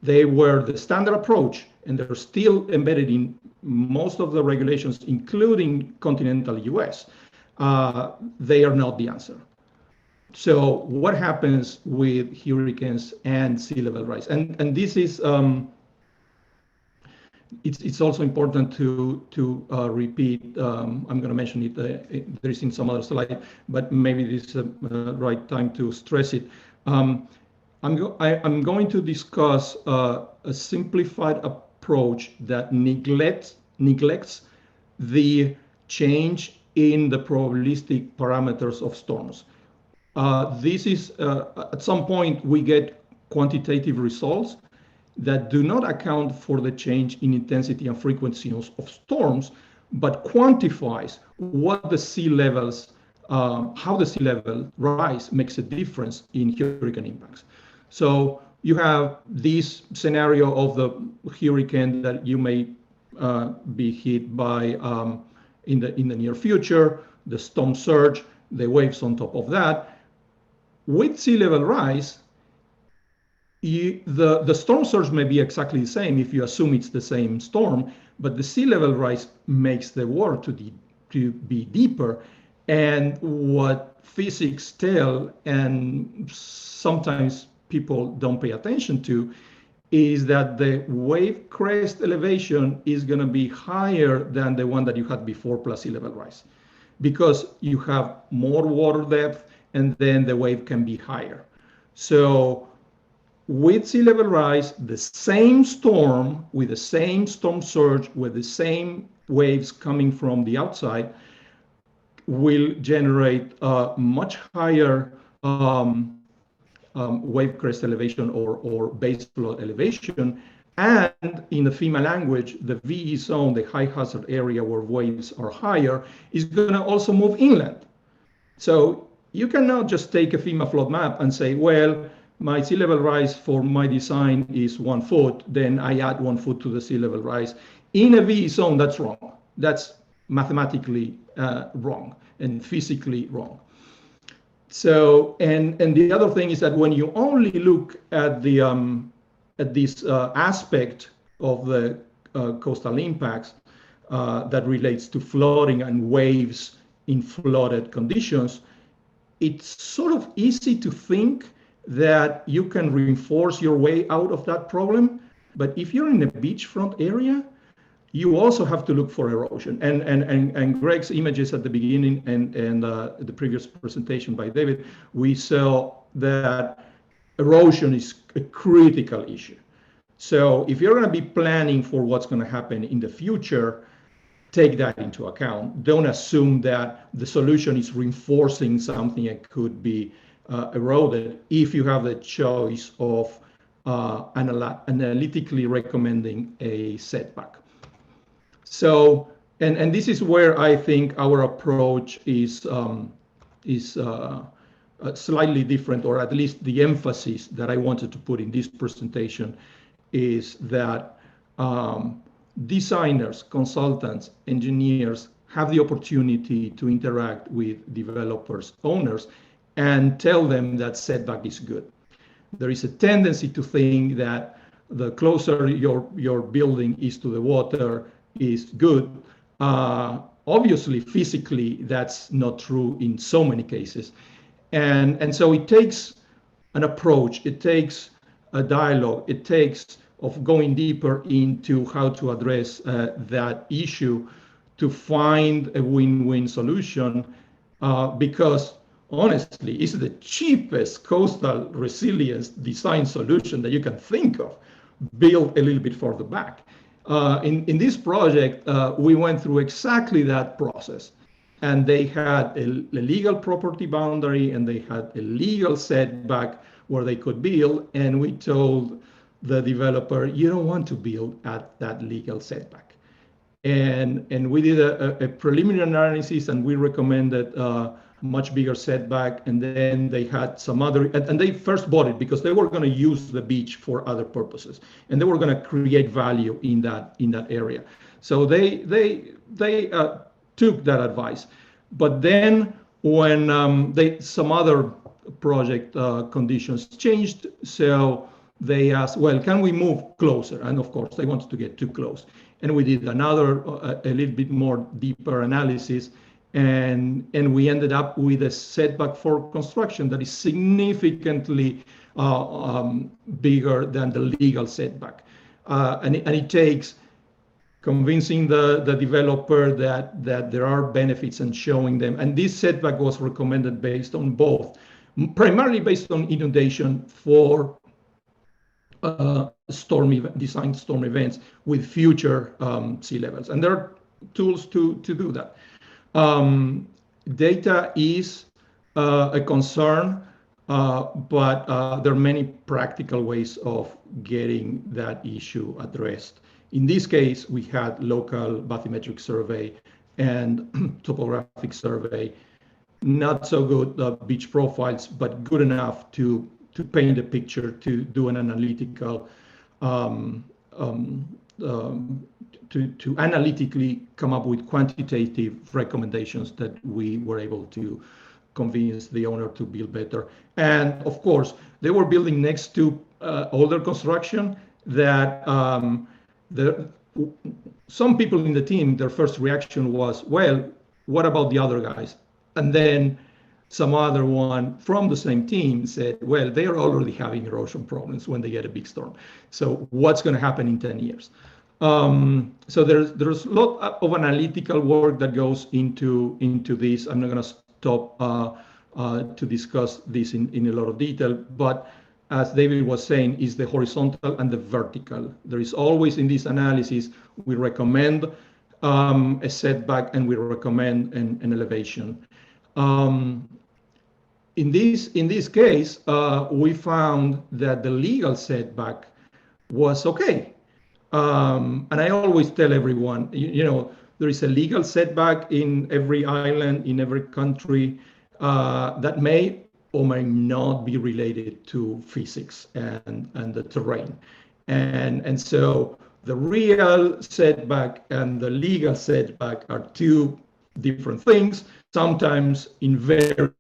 they were the standard approach and they're still embedded in most of the regulations, including continental US. They are not the answer. So what happens with hurricanes and sea level rise? And this is, it's also important to repeat. I'm going to mention it. There is in some other slide, but maybe this is the right time to stress it. I'm going to discuss a simplified approach that neglects the change in the probabilistic parameters of storms. This is at some point we get quantitative results that do not account for the change in intensity and frequency of storms, but quantifies what the sea levels, how the sea level rise makes a difference in hurricane impacts. So you have this scenario of the hurricane that you may be hit by in the near future, the storm surge, the waves on top of that. With sea level rise, the storm surge may be exactly the same if you assume it's the same storm, but the sea level rise makes the water to be deeper. And what physics tell, and sometimes people don't pay attention to, is that the wave crest elevation is going to be higher than the one that you had before plus sea level rise, because you have more water depth and then the wave can be higher. So with sea level rise, the same storm with the same storm surge with the same waves coming from the outside will generate a much higher wave crest elevation or base flood elevation. And in the FEMA language, the VE zone, the high hazard area where waves are higher, is going to also move inland. So you cannot just take a FEMA flood map and say, well, my sea level rise for my design is 1 foot, then I add 1 foot to the sea level rise. In a VE zone, that's wrong. That's mathematically wrong and physically wrong. So, and the other thing is that when you only look at the at this aspect of the coastal impacts that relates to flooding and waves in flooded conditions, it's sort of easy to think that you can reinforce your way out of that problem. But if you're in a beachfront area, you also have to look for erosion. And Greg's images at the beginning and the previous presentation by David, we saw that erosion is a critical issue. So if you're going to be planning for what's going to happen in the future, take that into account. Don't assume that the solution is reinforcing something that could be eroded if you have the choice of analytically recommending a setback. So, and this is where I think our approach is slightly different, or at least the emphasis that I wanted to put in this presentation is that designers, consultants, engineers have the opportunity to interact with developers, owners, and tell them that setback is good. There is a tendency to think that the closer your building is to the water is good. Obviously, physically, that's not true in so many cases. And so it takes an approach, it takes a dialogue, it takes of going deeper into how to address that issue to find a win-win solution, because honestly, it's the cheapest coastal resilience design solution that you can think of, built a little bit further back. In this project, we went through exactly that process. And they had a legal property boundary and they had a legal setback where they could build. And we told the developer, you don't want to build at that legal setback. And we did a preliminary analysis and we recommended much bigger setback. And then they had some other, and they first bought it because they were going to use the beach for other purposes. And they were going to create value in that area. So they took that advice. But then when some other project conditions changed, so they asked, well, can we move closer? And of course, they wanted to get too close. And we did another, a little bit more deeper analysis. And we ended up with a setback for construction that is significantly bigger than the legal setback. And it takes convincing the developer that there are benefits and showing them. And this setback was recommended based on both, primarily based on inundation for design storm events with future sea levels. And there are tools to do that. Data is a concern, but there are many practical ways of getting that issue addressed. In this case, we had local bathymetric survey and topographic survey, not so good beach profiles, but good enough to paint a picture, to do an analytical, to analytically come up with quantitative recommendations that we were able to convince the owner to build better. And of course, they were building next to older construction that some people in the team, their first reaction was, well, what about the other guys? And then some other one from the same team said, well, they are already having erosion problems when they get a big storm. So what's going to happen in 10 years? So there's a lot of analytical work that goes into this. I'm not going to stop to discuss this in a lot of detail, but as David was saying, is the horizontal and the vertical. There is always in this analysis, we recommend a setback and we recommend an elevation. In this case, we found that the legal setback was okay. And I always tell everyone, there is a legal setback in every island, in every country that may or may not be related to physics and the terrain. And so the real setback and the legal setback are two different things, sometimes in very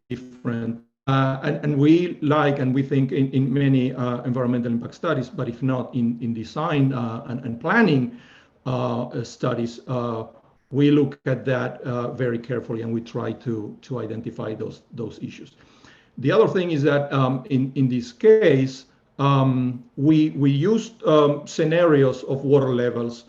different. And we like, and we think in many environmental impact studies, but if not in design and planning studies, we look at that very carefully and we try to identify those issues. The other thing is that in this case, we used scenarios of water levels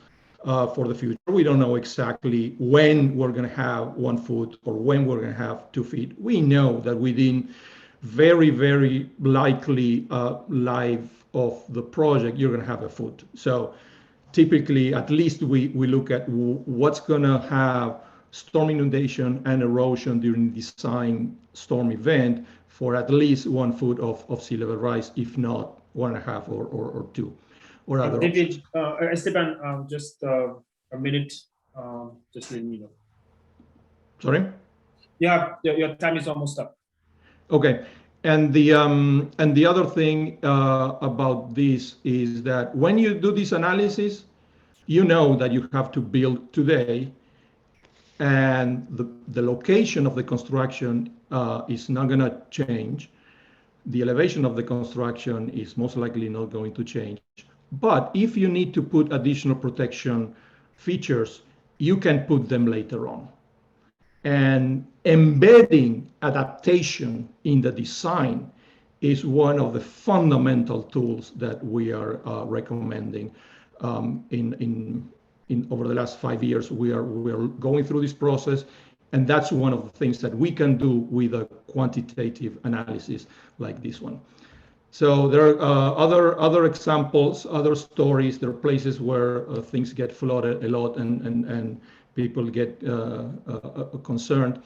for the future. We don't know exactly when we're going to have 1 foot or when we're going to have 2 feet. We know that within very, very likely life of the project, you're going to have 1 foot. So typically, at least we look at what's going to have storm inundation and erosion during design storm event for at least 1 foot of sea level rise, if not 1.5 or 2 or other David, options. Esteban, just a minute, just let me know. Sorry? Yeah, your time is almost up. Okay. And the other thing about this is that when you do this analysis, you know that you have to build today, and the location of the construction is not going to change. The elevation of the construction is most likely not going to change. But if you need to put additional protection features, you can put them later on. And embedding adaptation in the design is one of the fundamental tools that we are recommending. In over the last 5 years, we are going through this process, and that's one of the things that we can do with a quantitative analysis like this one. So there are other examples, other stories. There are places where things get flooded a lot, and people get concerned.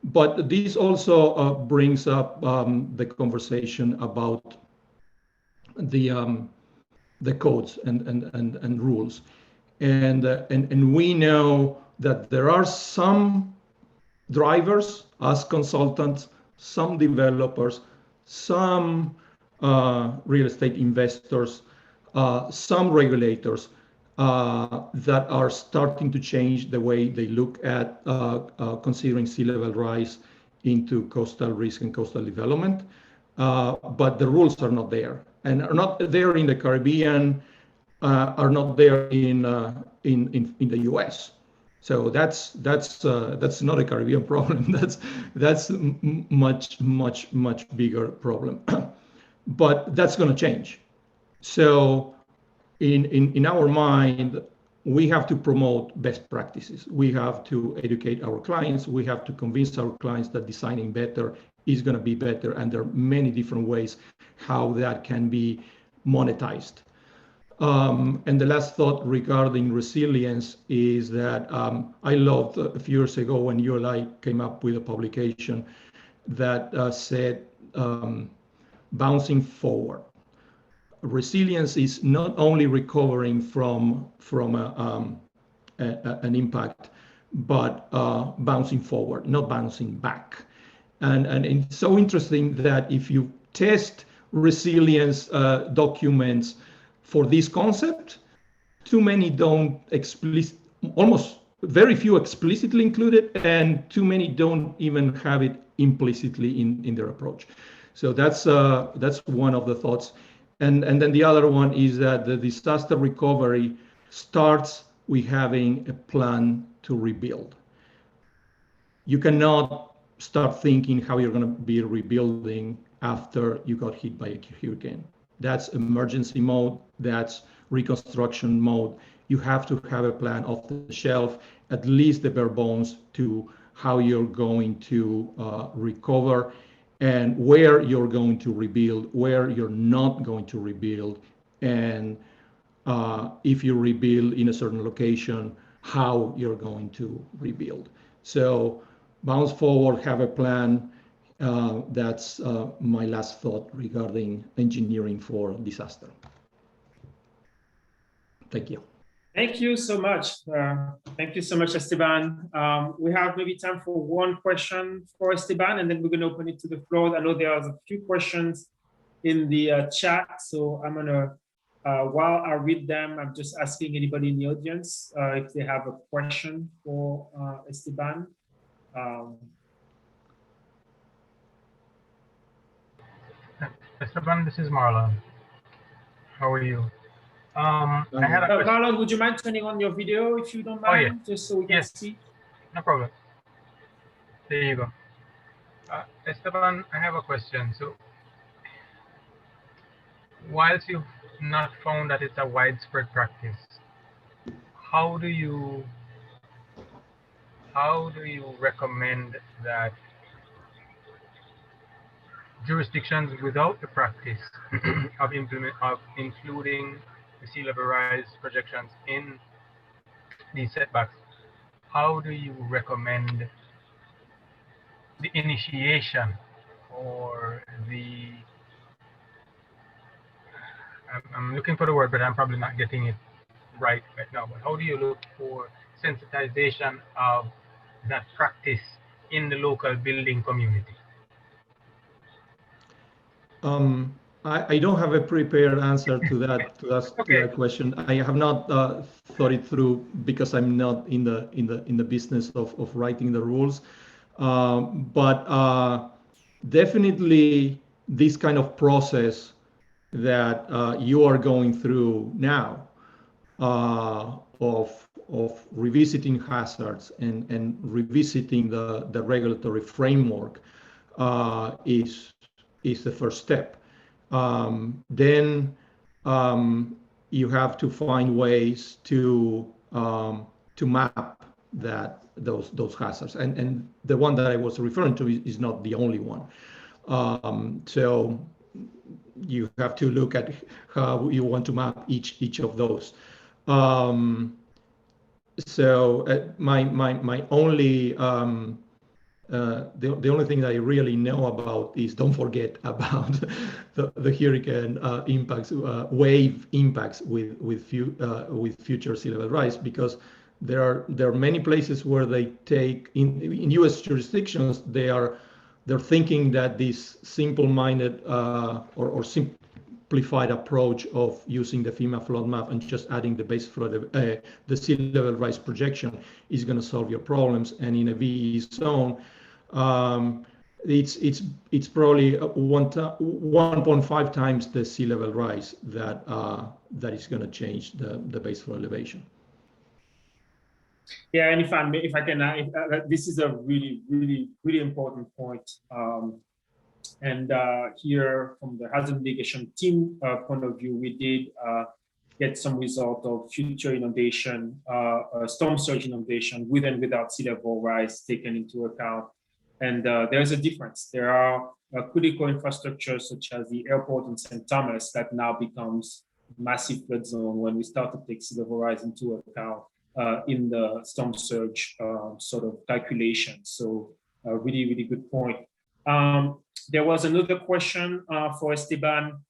But this also brings up the conversation about the codes and rules, and we know that there are some drivers as consultants, some developers, some real estate investors, some regulators that are starting to change the way they look at considering sea level rise into coastal risk and coastal development. But the rules are not there, and are not there in the Caribbean, are not there in the US. So that's not a Caribbean problem. That's much bigger problem. But that's going to change. So in our mind, we have to promote best practices. We have to educate our clients. We have to convince our clients that designing better is going to be better, and there are many different ways how that can be monetized. And the last thought regarding resilience is that I loved a few years ago when you and I came up with a publication that said bouncing forward. Resilience is not only recovering from an impact, but bouncing forward, not bouncing back. And it's so interesting that if you test resilience documents for this concept, too many don't almost very few explicitly include it, and too many don't even have it implicitly in their approach. So that's one of the thoughts. And then the other one is that the disaster recovery starts with having a plan to rebuild. You cannot start thinking how you're going to be rebuilding after you got hit by a hurricane. That's emergency mode, that's reconstruction mode. You have to have a plan off the shelf, at least the bare bones to how you're going to recover, and where you're going to rebuild, where you're not going to rebuild, and if you rebuild in a certain location, how you're going to rebuild. So bounce forward, have a plan. That's my last thought regarding engineering for disaster. Thank you. Thank you so much. Thank you so much, Esteban. We have maybe time for one question for Esteban, and then we're going to open it to the floor. I know there are a few questions in the chat, so I'm going to, while I read them, I'm just asking anybody in the audience if they have a question for Esteban. Esteban, this is Marlon. How are you? I had a question. Marlon, would you mind turning on your video if you don't mind? Oh, yeah. Just so we can see. No problem. There you go. Esteban, I have a question. So, whilst you've not found that it's a widespread practice, how do you recommend that jurisdictions without the practice of including the sea level rise projections in these setbacks, how do you recommend the initiation or the I'm looking for the word, but I'm probably not getting it right now. But how do you look for sensitization of that practice in the local building community? I don't have a prepared answer to that Okay. question. I have not thought it through because I'm not in the business of writing the rules. But definitely this kind of process that you are going through now of revisiting hazards and revisiting the regulatory framework is the first step. Then you have to find ways to map those hazards, and the one that I was referring to is not the only one. So you have to look at how you want to map each of those. So my only the only thing that I really know about is don't forget about the hurricane impacts, wave impacts with future sea level rise, because there are many places where they take in U.S. jurisdictions they're thinking that this simple-minded or simplified approach of using the FEMA flood map and just adding the base flood, the sea level rise projection is going to solve your problems. And in a VE zone, it's probably 1.5 times the sea level rise that is going to change the base flood elevation. Yeah, and if I can, this is a really important point. And here, from the hazard mitigation team point of view, we did get some result of future inundation, storm surge inundation with and without sea level rise taken into account. And there's a difference. There are critical infrastructures such as the airport in St. Thomas that now becomes massive flood zone when we start to take sea level rise into account in the storm surge sort of calculation. So really good point. There was another question for Esteban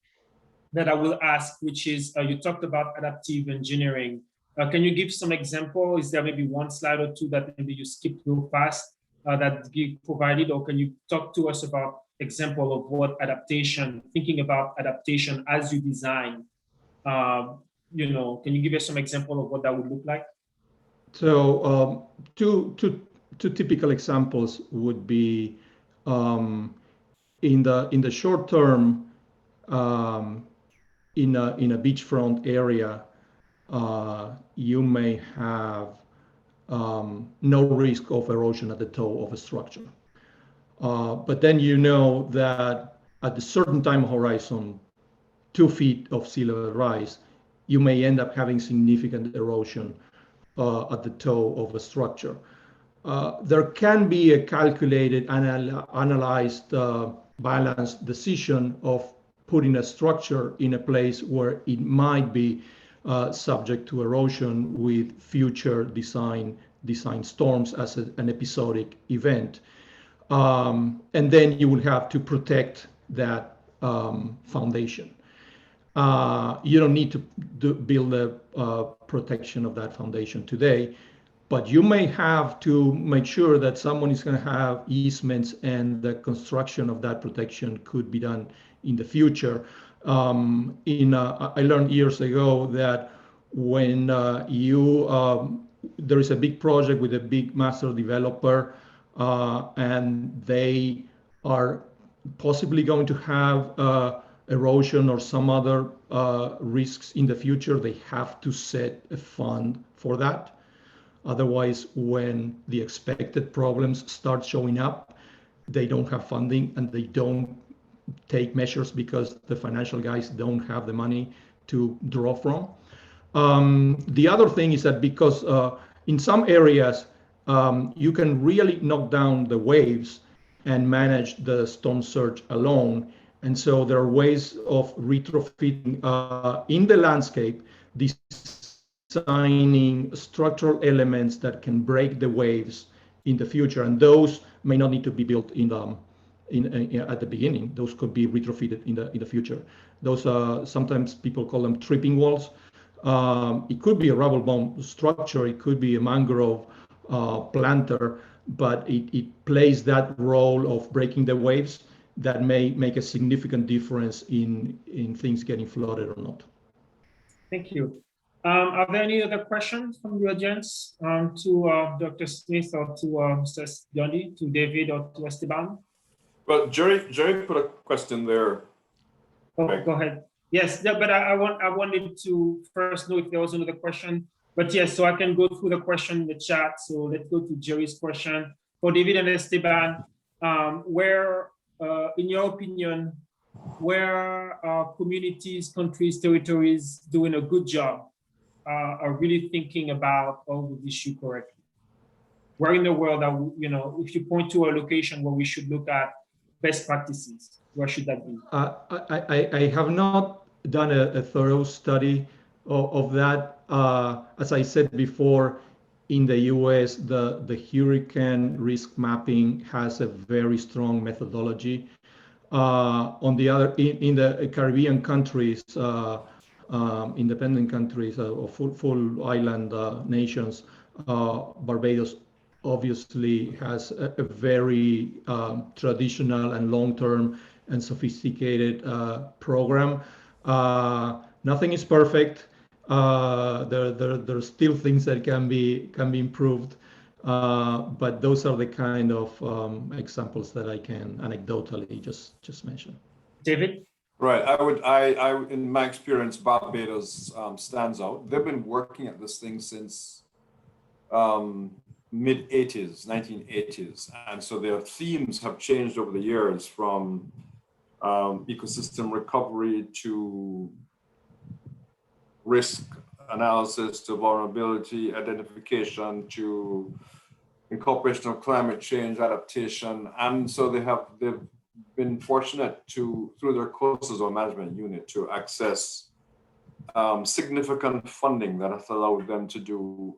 that I will ask, which is, you talked about adaptive engineering. Can you give some example? Is there maybe one slide or two that maybe you skipped real fast that you provided, or can you talk to us about example of what adaptation, thinking about adaptation as you design, can you give us some example of what that would look like? So two typical examples would be in the short term, in a beachfront area, you may have no risk of erosion at the toe of a structure. But then you know that at a certain time horizon, 2 feet of sea level rise, you may end up having significant erosion at the toe of a structure. There can be a calculated, analyzed, balanced decision of putting a structure in a place where it might be subject to erosion with future design storms as an episodic event. And then you will have to protect that foundation. You don't need to build a protection of that foundation today, but you may have to make sure that someone is going to have easements and the construction of that protection could be done in the future. I learned years ago that when there is a big project with a big master developer and they are possibly going to have erosion or some other risks in the future, they have to set a fund for that. Otherwise, when the expected problems start showing up, they don't have funding and they don't take measures because the financial guys don't have the money to draw from. The other thing is that because in some areas, you can really knock down the waves and manage the storm surge alone. And so there are ways of retrofitting in the landscape, designing structural elements that can break the waves in the future. And those may not need to be built in at the beginning. Those could be retrofitted in the future. Those sometimes people call them tripping walls. It could be a rubble bomb structure. It could be a mangrove planter, but it plays that role of breaking the waves that may make a significant difference in things getting flooded or not. Thank you. Are there any other questions from the audience to Dr. Smith or to Mr. Biondi, to David or to Esteban? Well, Jerry put a question there. Oh, Right. go ahead. Yes, yeah, but I wanted to first know if there was another question. But yes, so I can go through the question in the chat. So let's go to Jerry's question. For David and Esteban, where, in your opinion, where communities, countries, territories doing a good job are really thinking about all of this issue correctly? Where in the world are, if you point to a location where we should look at best practices, where should that be? I have not done a thorough study of that. As I said before, in the US, the hurricane risk mapping has a very strong methodology. On the other, in the Caribbean countries, independent countries or full island nations, Barbados obviously has a very traditional and long-term and sophisticated program. Nothing is perfect. There are still things that can be improved, but those are the kind of examples that I can anecdotally just mention. David? Right. I in my experience, Barbados stands out. They've been working at this thing since mid-80s, 1980s. And so their themes have changed over the years, from ecosystem recovery to risk analysis to vulnerability identification to incorporation of climate change adaptation. And so they've been fortunate to, through their coastal zone management unit, to access significant funding that has allowed them to do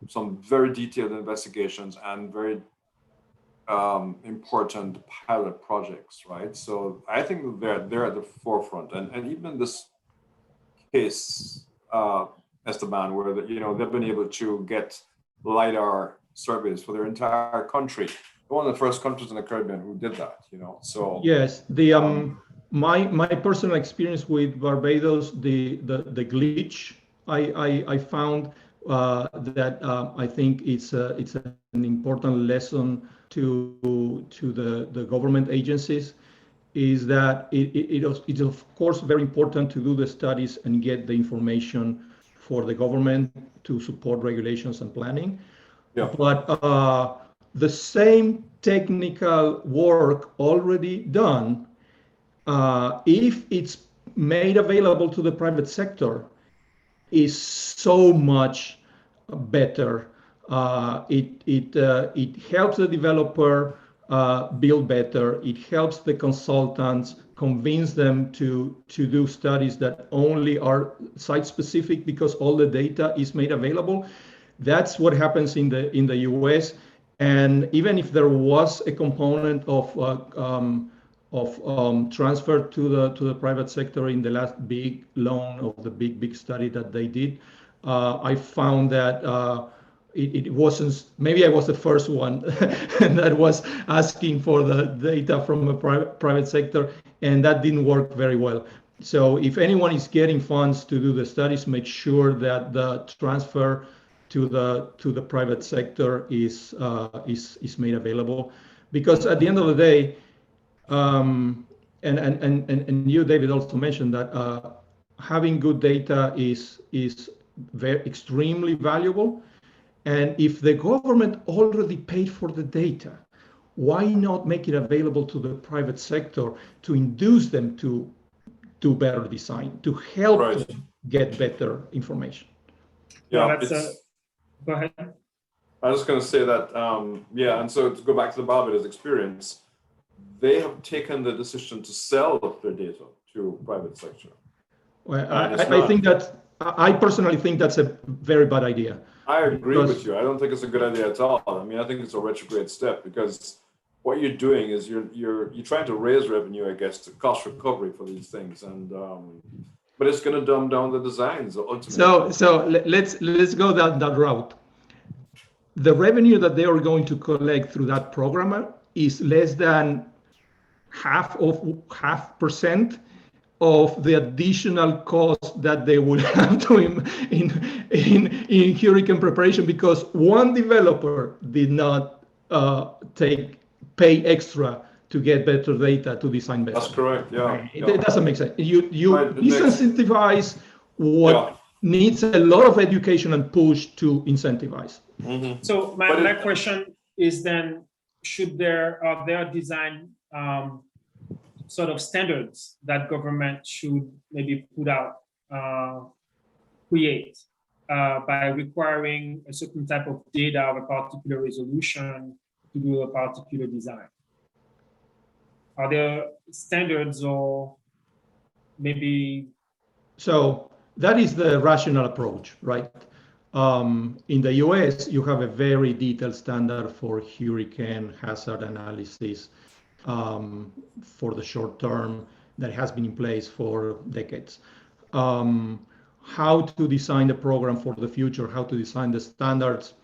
some very detailed investigations and very important pilot projects, right? So I think they're at the forefront, and even in this case, Esteban, where they've been able to get LiDAR surveys for their entire country. One of the first countries in the Caribbean who did that, So yes, my personal experience with Barbados, the glitch I found that I think it's an important lesson to the government agencies, is that it's of course very important to do the studies and get the information for the government to support regulations and planning. Yeah. But the same technical work already done, if it's made available to the private sector, is so much better. It helps the developer build better. It helps the consultants convince them to do studies that only are site specific because all the data is made available. That's what happens in the US. And even if there was a component of transfer to the private sector in the last big loan of the big study that they did, I found that it wasn't, maybe I was the first one that was asking for the data from a private sector, and that didn't work very well. So if anyone is getting funds to do the studies, make sure that the transfer to the private sector is made available, because at the end of the day, and you, David, also mentioned that having good data is extremely valuable. And if the government already paid for the data, why not make it available to the private sector to induce them to do better design, to help them get better information? Yeah, go ahead. I was just going to say that, and so to go back to the Barbados experience, they have taken the decision to sell their data to private sector. Well, I personally think that's a very bad idea. I agree with you. I don't think it's a good idea at all. I mean, I think it's a retrograde step, because what you're doing is you're trying to raise revenue, I guess, to cost recovery for these things, and but it's going to dumb down the designs ultimately. So let's go that route. The revenue that they are going to collect through that program is less than half percent of the additional cost that they would have to in hurricane preparation, because one developer did not pay extra to get better data to design better. That's correct. Yeah. It doesn't make sense. You Right, disincentivize what needs a lot of education and push to incentivize. Mm-hmm. So my question is then, are there design sort of standards that government should maybe put out, create by requiring a certain type of data of a particular resolution to do a particular design? Are there standards or maybe? So that is the rational approach, right? In the US, you have a very detailed standard for hurricane hazard analysis for the short term that has been in place for decades. How to design the program for the future, how to design the standards,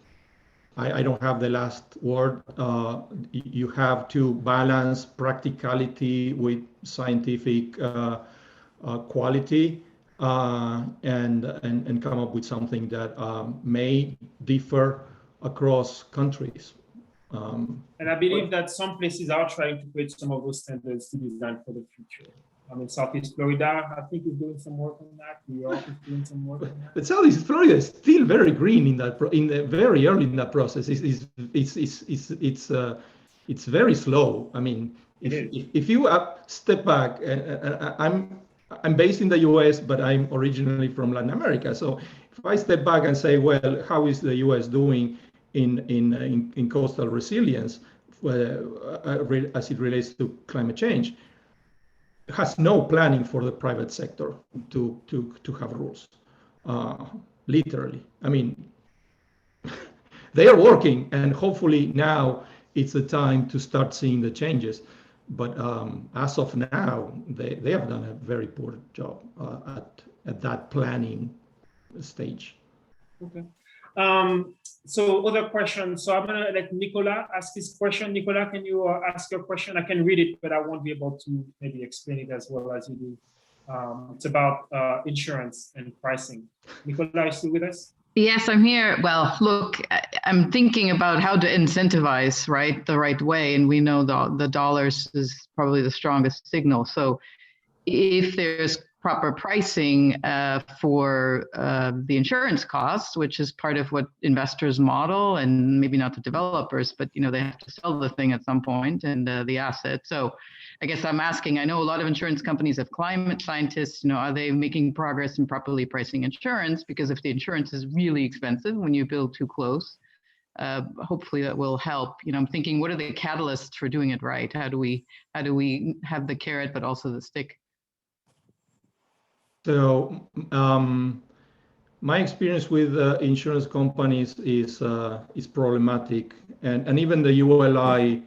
I don't have the last word. You have to balance practicality with scientific quality. And come up with something that may differ across countries. And I believe that some places are trying to create some of those standards to design for the future. I mean, Southeast Florida, I think, is doing some work on that. New York is doing some work on that. But Southeast Florida is still very green very early in that process. It's very slow. I mean, if you step back, I'm based in the US, but I'm originally from Latin America. So if I step back and say, well, how is the US doing in coastal resilience as it relates to climate change? It has no planning for the private sector to have rules, literally. I mean, they are working, and hopefully now it's the time to start seeing the changes. But as of now, they have done a very poor job at that planning stage. Okay. So other questions. So I'm gonna let Nicolas ask his question. Nicolas, can you ask your question? I can read it, but I won't be able to maybe explain it as well as you do. It's about insurance and pricing. Nicolas, are you still with us? Yes, I'm here. Well, look, I'm thinking about how to incentivize, right, the right way. And we know the dollars is probably the strongest signal. So if there's proper pricing for the insurance costs, which is part of what investors model, and maybe not the developers, but they have to sell the thing at some point and the asset. So I guess I'm asking, I know a lot of insurance companies have climate scientists, are they making progress in properly pricing insurance? Because if the insurance is really expensive when you build too close, hopefully that will help. I'm thinking, what are the catalysts for doing it right? How do we have the carrot, but also the stick? So my experience with insurance companies is problematic, and even the ULI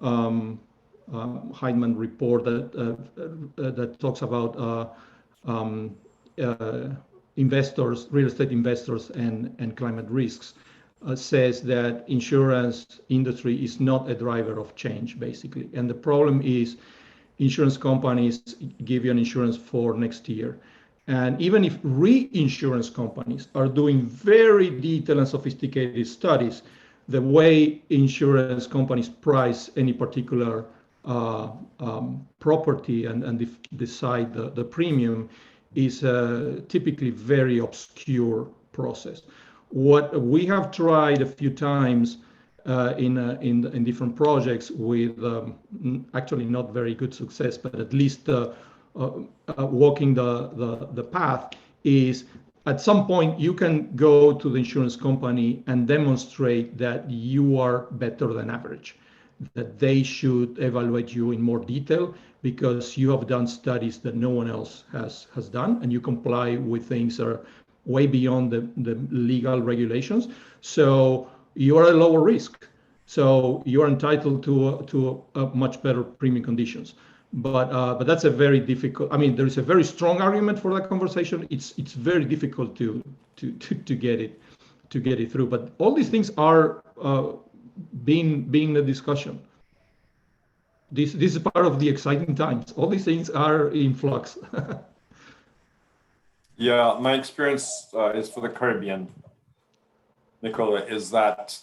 Heidman report that talks about investors, real estate investors, and climate risks says that insurance industry is not a driver of change, basically. And the problem is insurance companies give you an insurance for next year. And even if reinsurance companies are doing very detailed and sophisticated studies, the way insurance companies price any particular property and decide the premium is typically very obscure process. What we have tried a few times in different projects with actually not very good success, but at least walking the path is at some point you can go to the insurance company and demonstrate that you are better than average, that they should evaluate you in more detail because you have done studies that no one else has done, and you comply with things that are way beyond the legal regulations. So you are at lower risk. So you're entitled to a much better premium conditions. But that's a very difficult. I mean, there is a very strong argument for that conversation. It's very difficult to get it through. But all these things are being the discussion. This is part of the exciting times. All these things are in flux. Yeah, my experience is for the Caribbean, Nicola, is that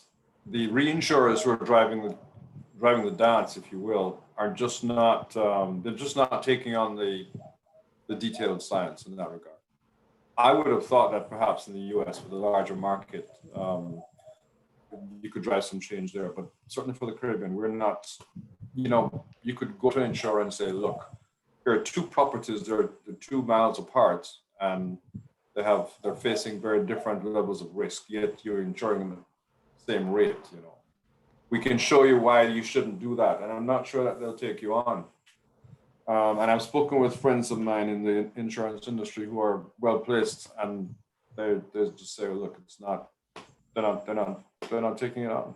the reinsurers who are driving the dance, if you will, are just not they're just not taking on the detailed science in that regard. I would have thought that perhaps in the US with a larger market, you could drive some change there, but certainly for the Caribbean, we're not, you could go to an insurer and say, look, here are two properties, they're 2 miles apart, and they're facing very different levels of risk, yet you're insuring them at the same rate, We can show you why you shouldn't do that, and I'm not sure that they'll take you on. And I've spoken with friends of mine in the insurance industry who are well placed, and they just say, look, it's not. They're not taking it on.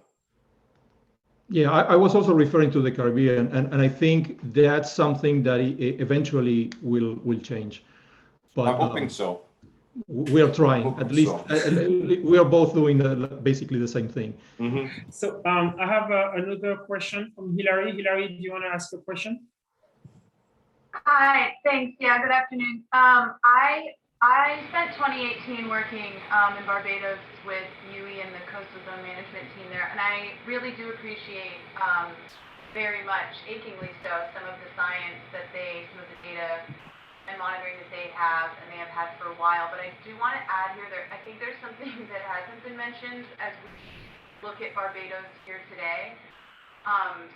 Yeah, I was also referring to the Caribbean, and I think that's something that eventually will change. But I'm hoping so. We are trying. At least So. we are both doing basically the same thing. Mm-hmm. So I have another question from Hilary. Hilary, do you want to ask a question? Hi, thanks. Yeah, good afternoon. I spent 2018 working in Barbados with UE and the Coastal Zone Management team there, and I really do appreciate very much, achingly so, some of the science that some of the data and monitoring that they have and they have had for a while. But I do want to add here, I think there's something that hasn't been mentioned as we look at Barbados here today.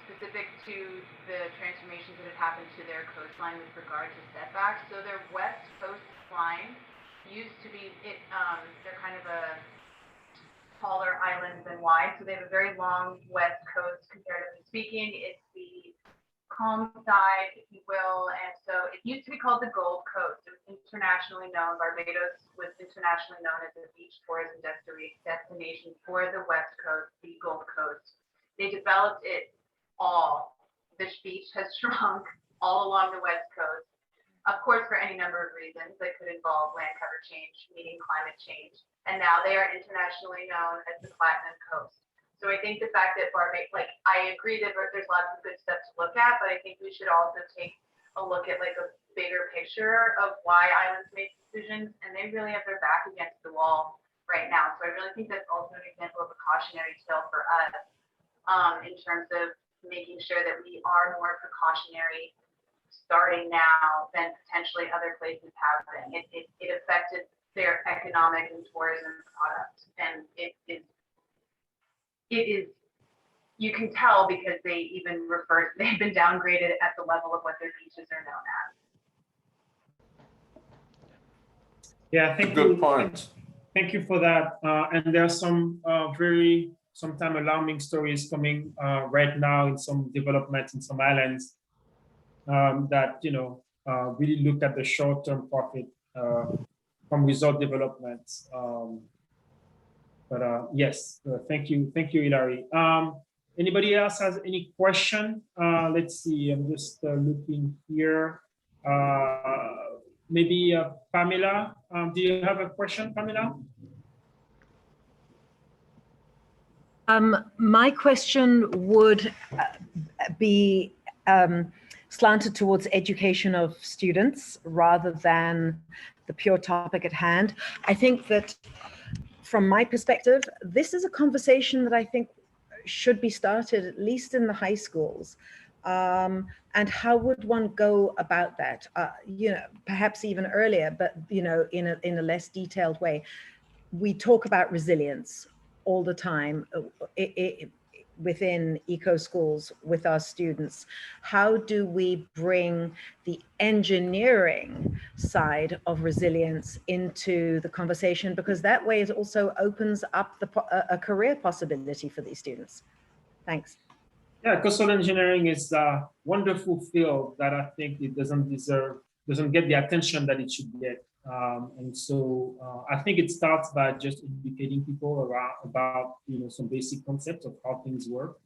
Specific to the transformations that have happened to their coastline with regard to setbacks. So their west coastline used to be, they're kind of a taller island than wide. So they have a very long west coast, comparatively speaking. It's the calm side, if you will. And so it used to be called the Gold Coast. It was internationally known. Barbados was internationally known as a beach tourism destination for the west coast, the Gold Coast. They developed it all. This beach has shrunk all along the west coast, of course, for any number of reasons that could involve land cover change, meeting climate change. And now they are internationally known as the Platinum Coast. So I think the fact that Barbados, I agree that there's lots of good stuff to look at, but I think we should also take a look at a bigger picture of why islands make decisions, and they really have their back against the wall right now. So I really think that's also an example of a cautionary tale for us. In terms of making sure that we are more precautionary starting now than potentially other places have been. It affected their economic and tourism product, and it is you can tell because they've been downgraded at the level of what their beaches are known as. Yeah, thank you. Good point. Thank you for that. And there are some sometimes alarming stories coming right now in some developments in some islands that really look at the short-term profit from resort developments. Yes, thank you, Hilary. Anybody else has any question? Let's see. I'm just looking here. Maybe Pamela. Do you have a question, Pamela? My question would be slanted towards education of students rather than the pure topic at hand. I think that from my perspective, this is a conversation that I think should be started at least in the high schools. And how would one go about that? Perhaps even earlier, but in a less detailed way. We talk about resilience all the time within eco schools with our students. How do we bring the engineering side of resilience into the conversation? Because that way it also opens up a career possibility for these students. Thanks. Yeah, coastal engineering is a wonderful field that I think it doesn't deserve doesn't get the attention that it should get. And so I think it starts by just educating people about some basic concepts of how things work,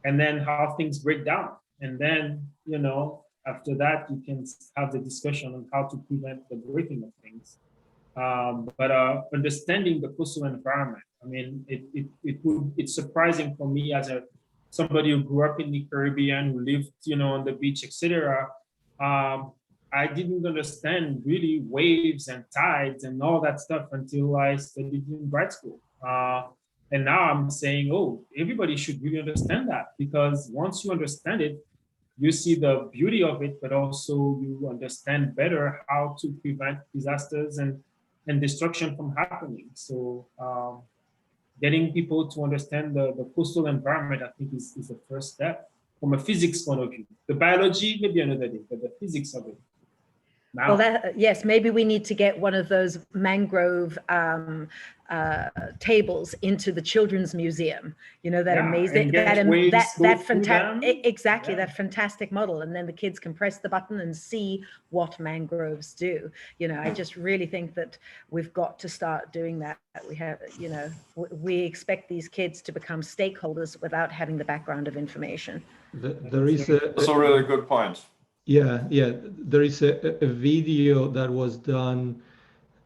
and then how things break down. And then after that you can have the discussion on how to prevent the breaking of things. But understanding the coastal environment, I mean, it's surprising for me as somebody who grew up in the Caribbean, who lived on the beach, etc. I didn't understand really waves and tides and all that stuff until I studied in grad school. And now I'm saying, oh, everybody should really understand that, because once you understand it, you see the beauty of it, but also you understand better how to prevent disasters and destruction from happening. So getting people to understand the coastal environment, I think is the first step from a physics point of view. The biology, maybe another day, but the physics of it. Now. Well, yes, maybe we need to get one of those mangrove tables into the children's museum. That amazing, that fantastic, exactly, that fantastic model, and then the kids can press the button and see what mangroves do. I just really think that we've got to start doing that. We have, we expect these kids to become stakeholders without having the background of information. That's a really good point. Yeah, there is a video that was done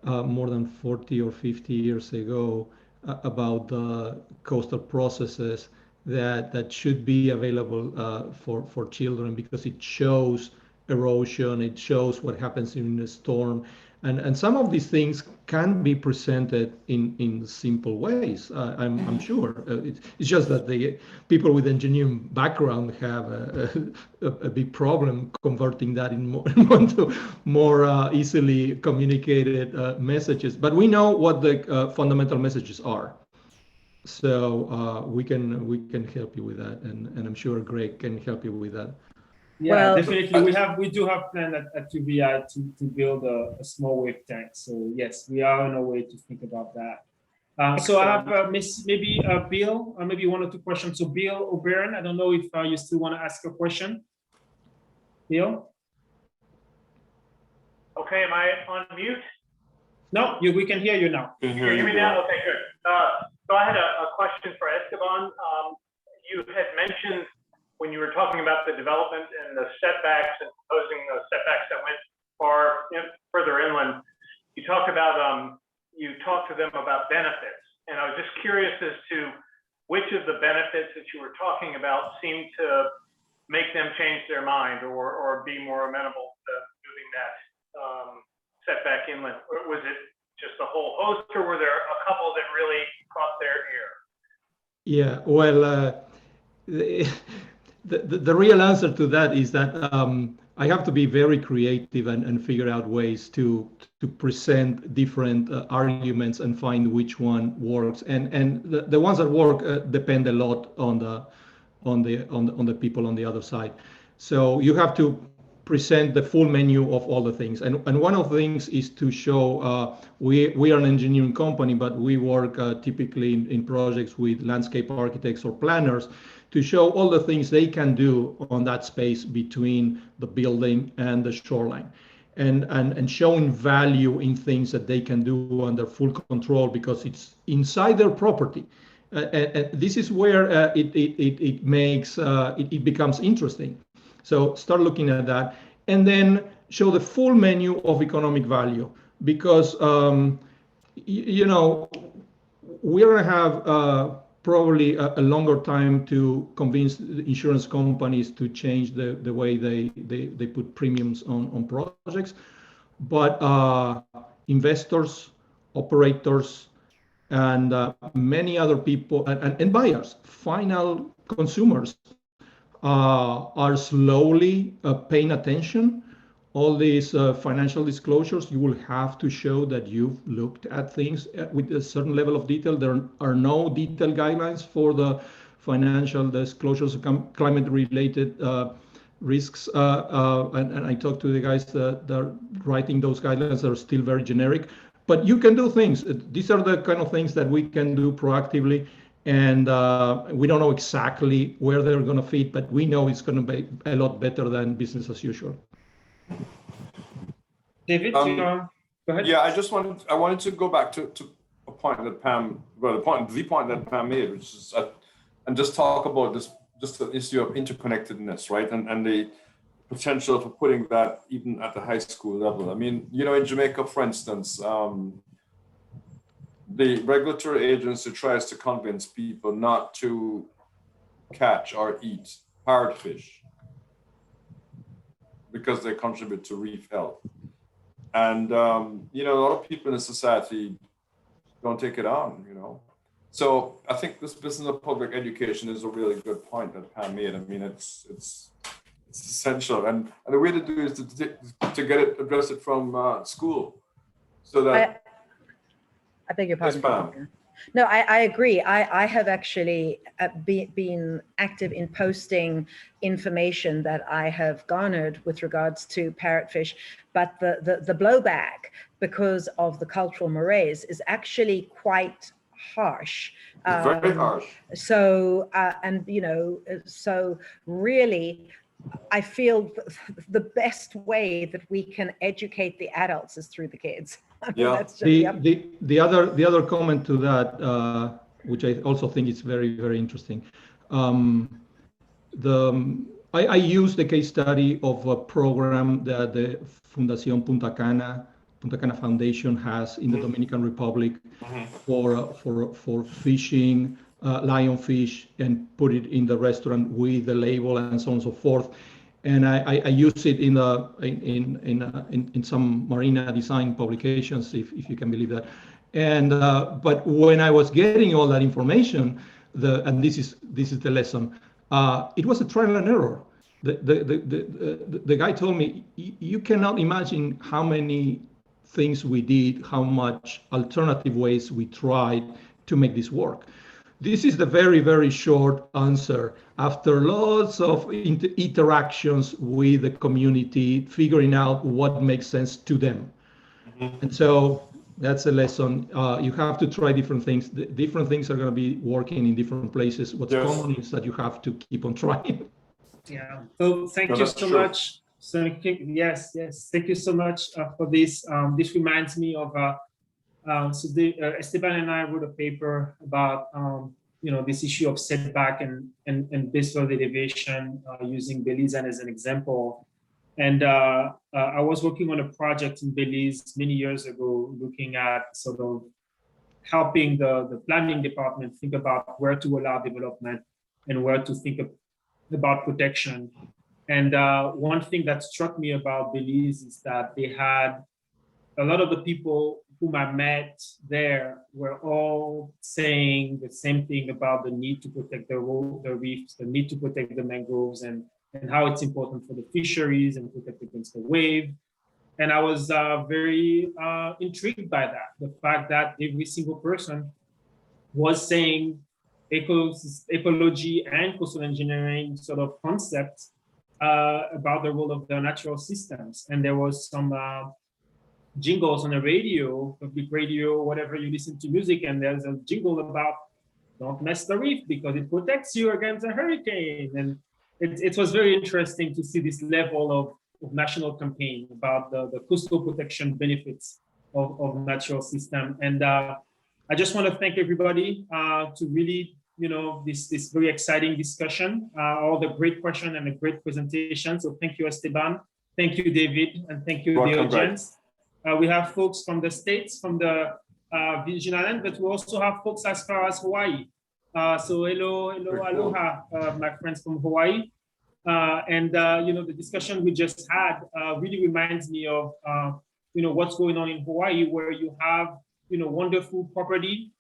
more than 40 or 50 years ago about the coastal processes that should be available for children, because it shows erosion, it shows what happens in a storm, and some of these things can be presented in simple ways. I'm sure it's just that the people with engineering background have a big problem converting that into more easily communicated messages. But we know what the fundamental messages are, so we can help you with that, and I'm sure Greg can help you with that. Yeah, definitely. We do have plan at UBI to build a small wave tank. So yes, we are on our way to think about that. So I have maybe Bill, maybe one or two questions. So Bill O'Brien, I don't know if you still want to ask a question. Bill? Okay, am I on mute? No, we can hear you now. Can you hear me now? Okay, good. So I had a question for Esteban. You had mentioned, when you were talking about the development and the setbacks and proposing the setbacks that went further inland, you talked about you talked to them about benefits, and I was just curious as to which of the benefits that you were talking about seemed to make them change their mind or be more amenable to moving that setback inland. Or was it just a whole host, or were there a couple that really caught their ear? Yeah, well. The real answer to that is that I have to be very creative and figure out ways to present different arguments and find which one works. And the ones that work depend a lot on the people on the other side. So you have to present the full menu of all the things. And one of the things is to show we are an engineering company, but we work typically in projects with landscape architects or planners, to show all the things they can do on that space between the building and the shoreline, and showing value in things that they can do under full control because it's inside their property. And this is where it makes it becomes interesting. So start looking at that, and then show the full menu of economic value, because we're going to have probably a longer time to convince the insurance companies to change the way they put premiums on projects. But investors, operators, and many other people, and buyers, final consumers, are slowly paying attention. All these financial disclosures, you will have to show that you've looked at things with a certain level of detail. There are no detailed guidelines for the financial disclosures of climate-related risks. And I talked to the guys that are writing those guidelines that are still very generic. But you can do things. These are the kind of things that we can do proactively. And we don't know exactly where they're going to fit, but we know it's going to be a lot better than business as usual. David, go ahead. Yeah, I wanted to go back to a point that Pam, well, the point that Pam made, which is, and just talk about this, just the issue of interconnectedness, right? And the potential for putting that even at the high school level. I mean, you know, in Jamaica, for instance, the regulatory agency tries to convince people not to catch or eat parrotfish because they contribute to reef health. And, you know, a lot of people in the society don't take it on, you know. So I think this business of public education is a really good point that Pam made. I mean, it's essential. And the way to do it is to get it, address it from school. So that I beg your pardon. Yes, Pam. No, I agree. I have actually been active in posting information that I have garnered with regards to parrotfish, but the blowback because of the cultural mores is actually quite harsh. Very harsh. So, and you know, so really, I feel the best way that we can educate the adults is through the kids. I mean, Yeah. that's just, The other comment to that, which I also think is very, very interesting. I use the case study of a program that the Fundación Punta Cana Foundation has in the Dominican Republic for fishing lionfish and put it in the restaurant with the label and so on and so forth. And I use it in some marina design publications, if you can believe that. And but when I was getting all that information, and this is the lesson, it was a trial and error. The guy told me, you cannot imagine how many things we did, how much alternative ways we tried to make this work. This is the very, very short answer after lots of interactions with the community, figuring out what makes sense to them. And so that's a lesson. You have to try different things. Different things are going to be working in different places. What's common is that you have to keep on trying. Yeah. So thank you so much. So yes. Thank you so much for this. This reminds me of Esteban and I wrote a paper about this issue of setback and basal elevation using Belize as an example. And I was working on a project in Belize many years ago, looking at sort of helping the planning department think about where to allow development and where to think about protection. And one thing that struck me about Belize is that they had a lot of the people whom I met there were all saying the same thing about the need to protect the reefs, the need to protect the mangroves, and how it's important for the fisheries and protect against the wave. And I was very intrigued by that, the fact that every single person was saying ecology and coastal engineering sort of concepts about the role of the natural systems. And there was some jingles on the radio, public radio, whatever you listen to music, and there's a jingle about don't mess the reef because it protects you against a hurricane. And it was very interesting to see this level of national campaign about the coastal protection benefits of natural system. And I just want to thank everybody to really, this very exciting discussion, all the great questions and the great presentation. So thank you, Esteban. Thank you, David, and thank you, the audience. We have folks from the States, from the Virgin Islands, but we also have folks as far as Hawaii. So hello, aloha, my friends from Hawaii. And the discussion we just had really reminds me of what's going on in Hawaii, where you have wonderful property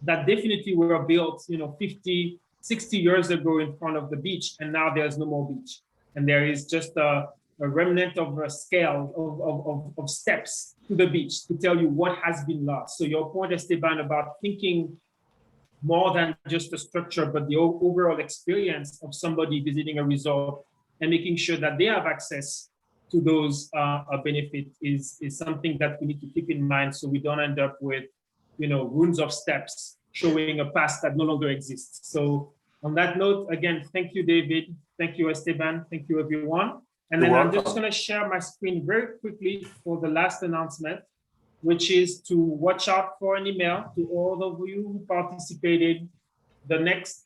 that definitely were built 50, 60 years ago in front of the beach, and now there's no more beach, and there is just a remnant of a scale of steps to the beach to tell you what has been lost. So your point, Esteban, about thinking more than just the structure, but the overall experience of somebody visiting a resort and making sure that they have access to those benefits is something that we need to keep in mind, so we don't end up with ruins of steps showing a past that no longer exists. So on that note, again, thank you, David. Thank you, Esteban. Thank you, everyone. And You're then I'm just welcome. going to share my screen very quickly for the last announcement, which is to watch out for an email to all of you who participated. The next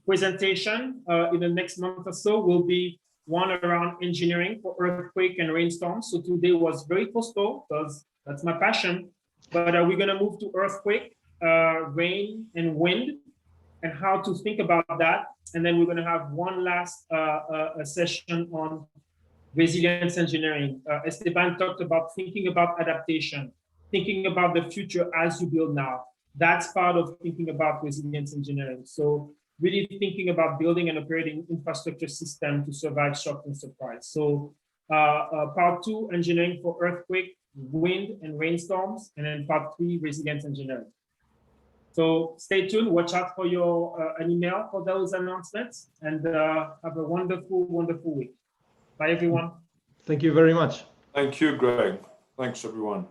presentation in the next month or so will be one around engineering for earthquake and rainstorms. So today was very coastal because that's my passion, but we're going to move to earthquake, rain and wind, and how to think about that. And then we're going to have one last a session on resilience engineering. Esteban talked about thinking about adaptation, thinking about the future as you build now. That's part of thinking about resilience engineering. So really thinking about building and operating infrastructure system to survive shock and surprise. So part 2, engineering for earthquake, wind and rainstorms, and then part 3, resilience engineering. So stay tuned, watch out for your an email for those announcements, and have a wonderful, wonderful week. Bye, everyone. Thank you very much. Thank you, Greg. Thanks, everyone.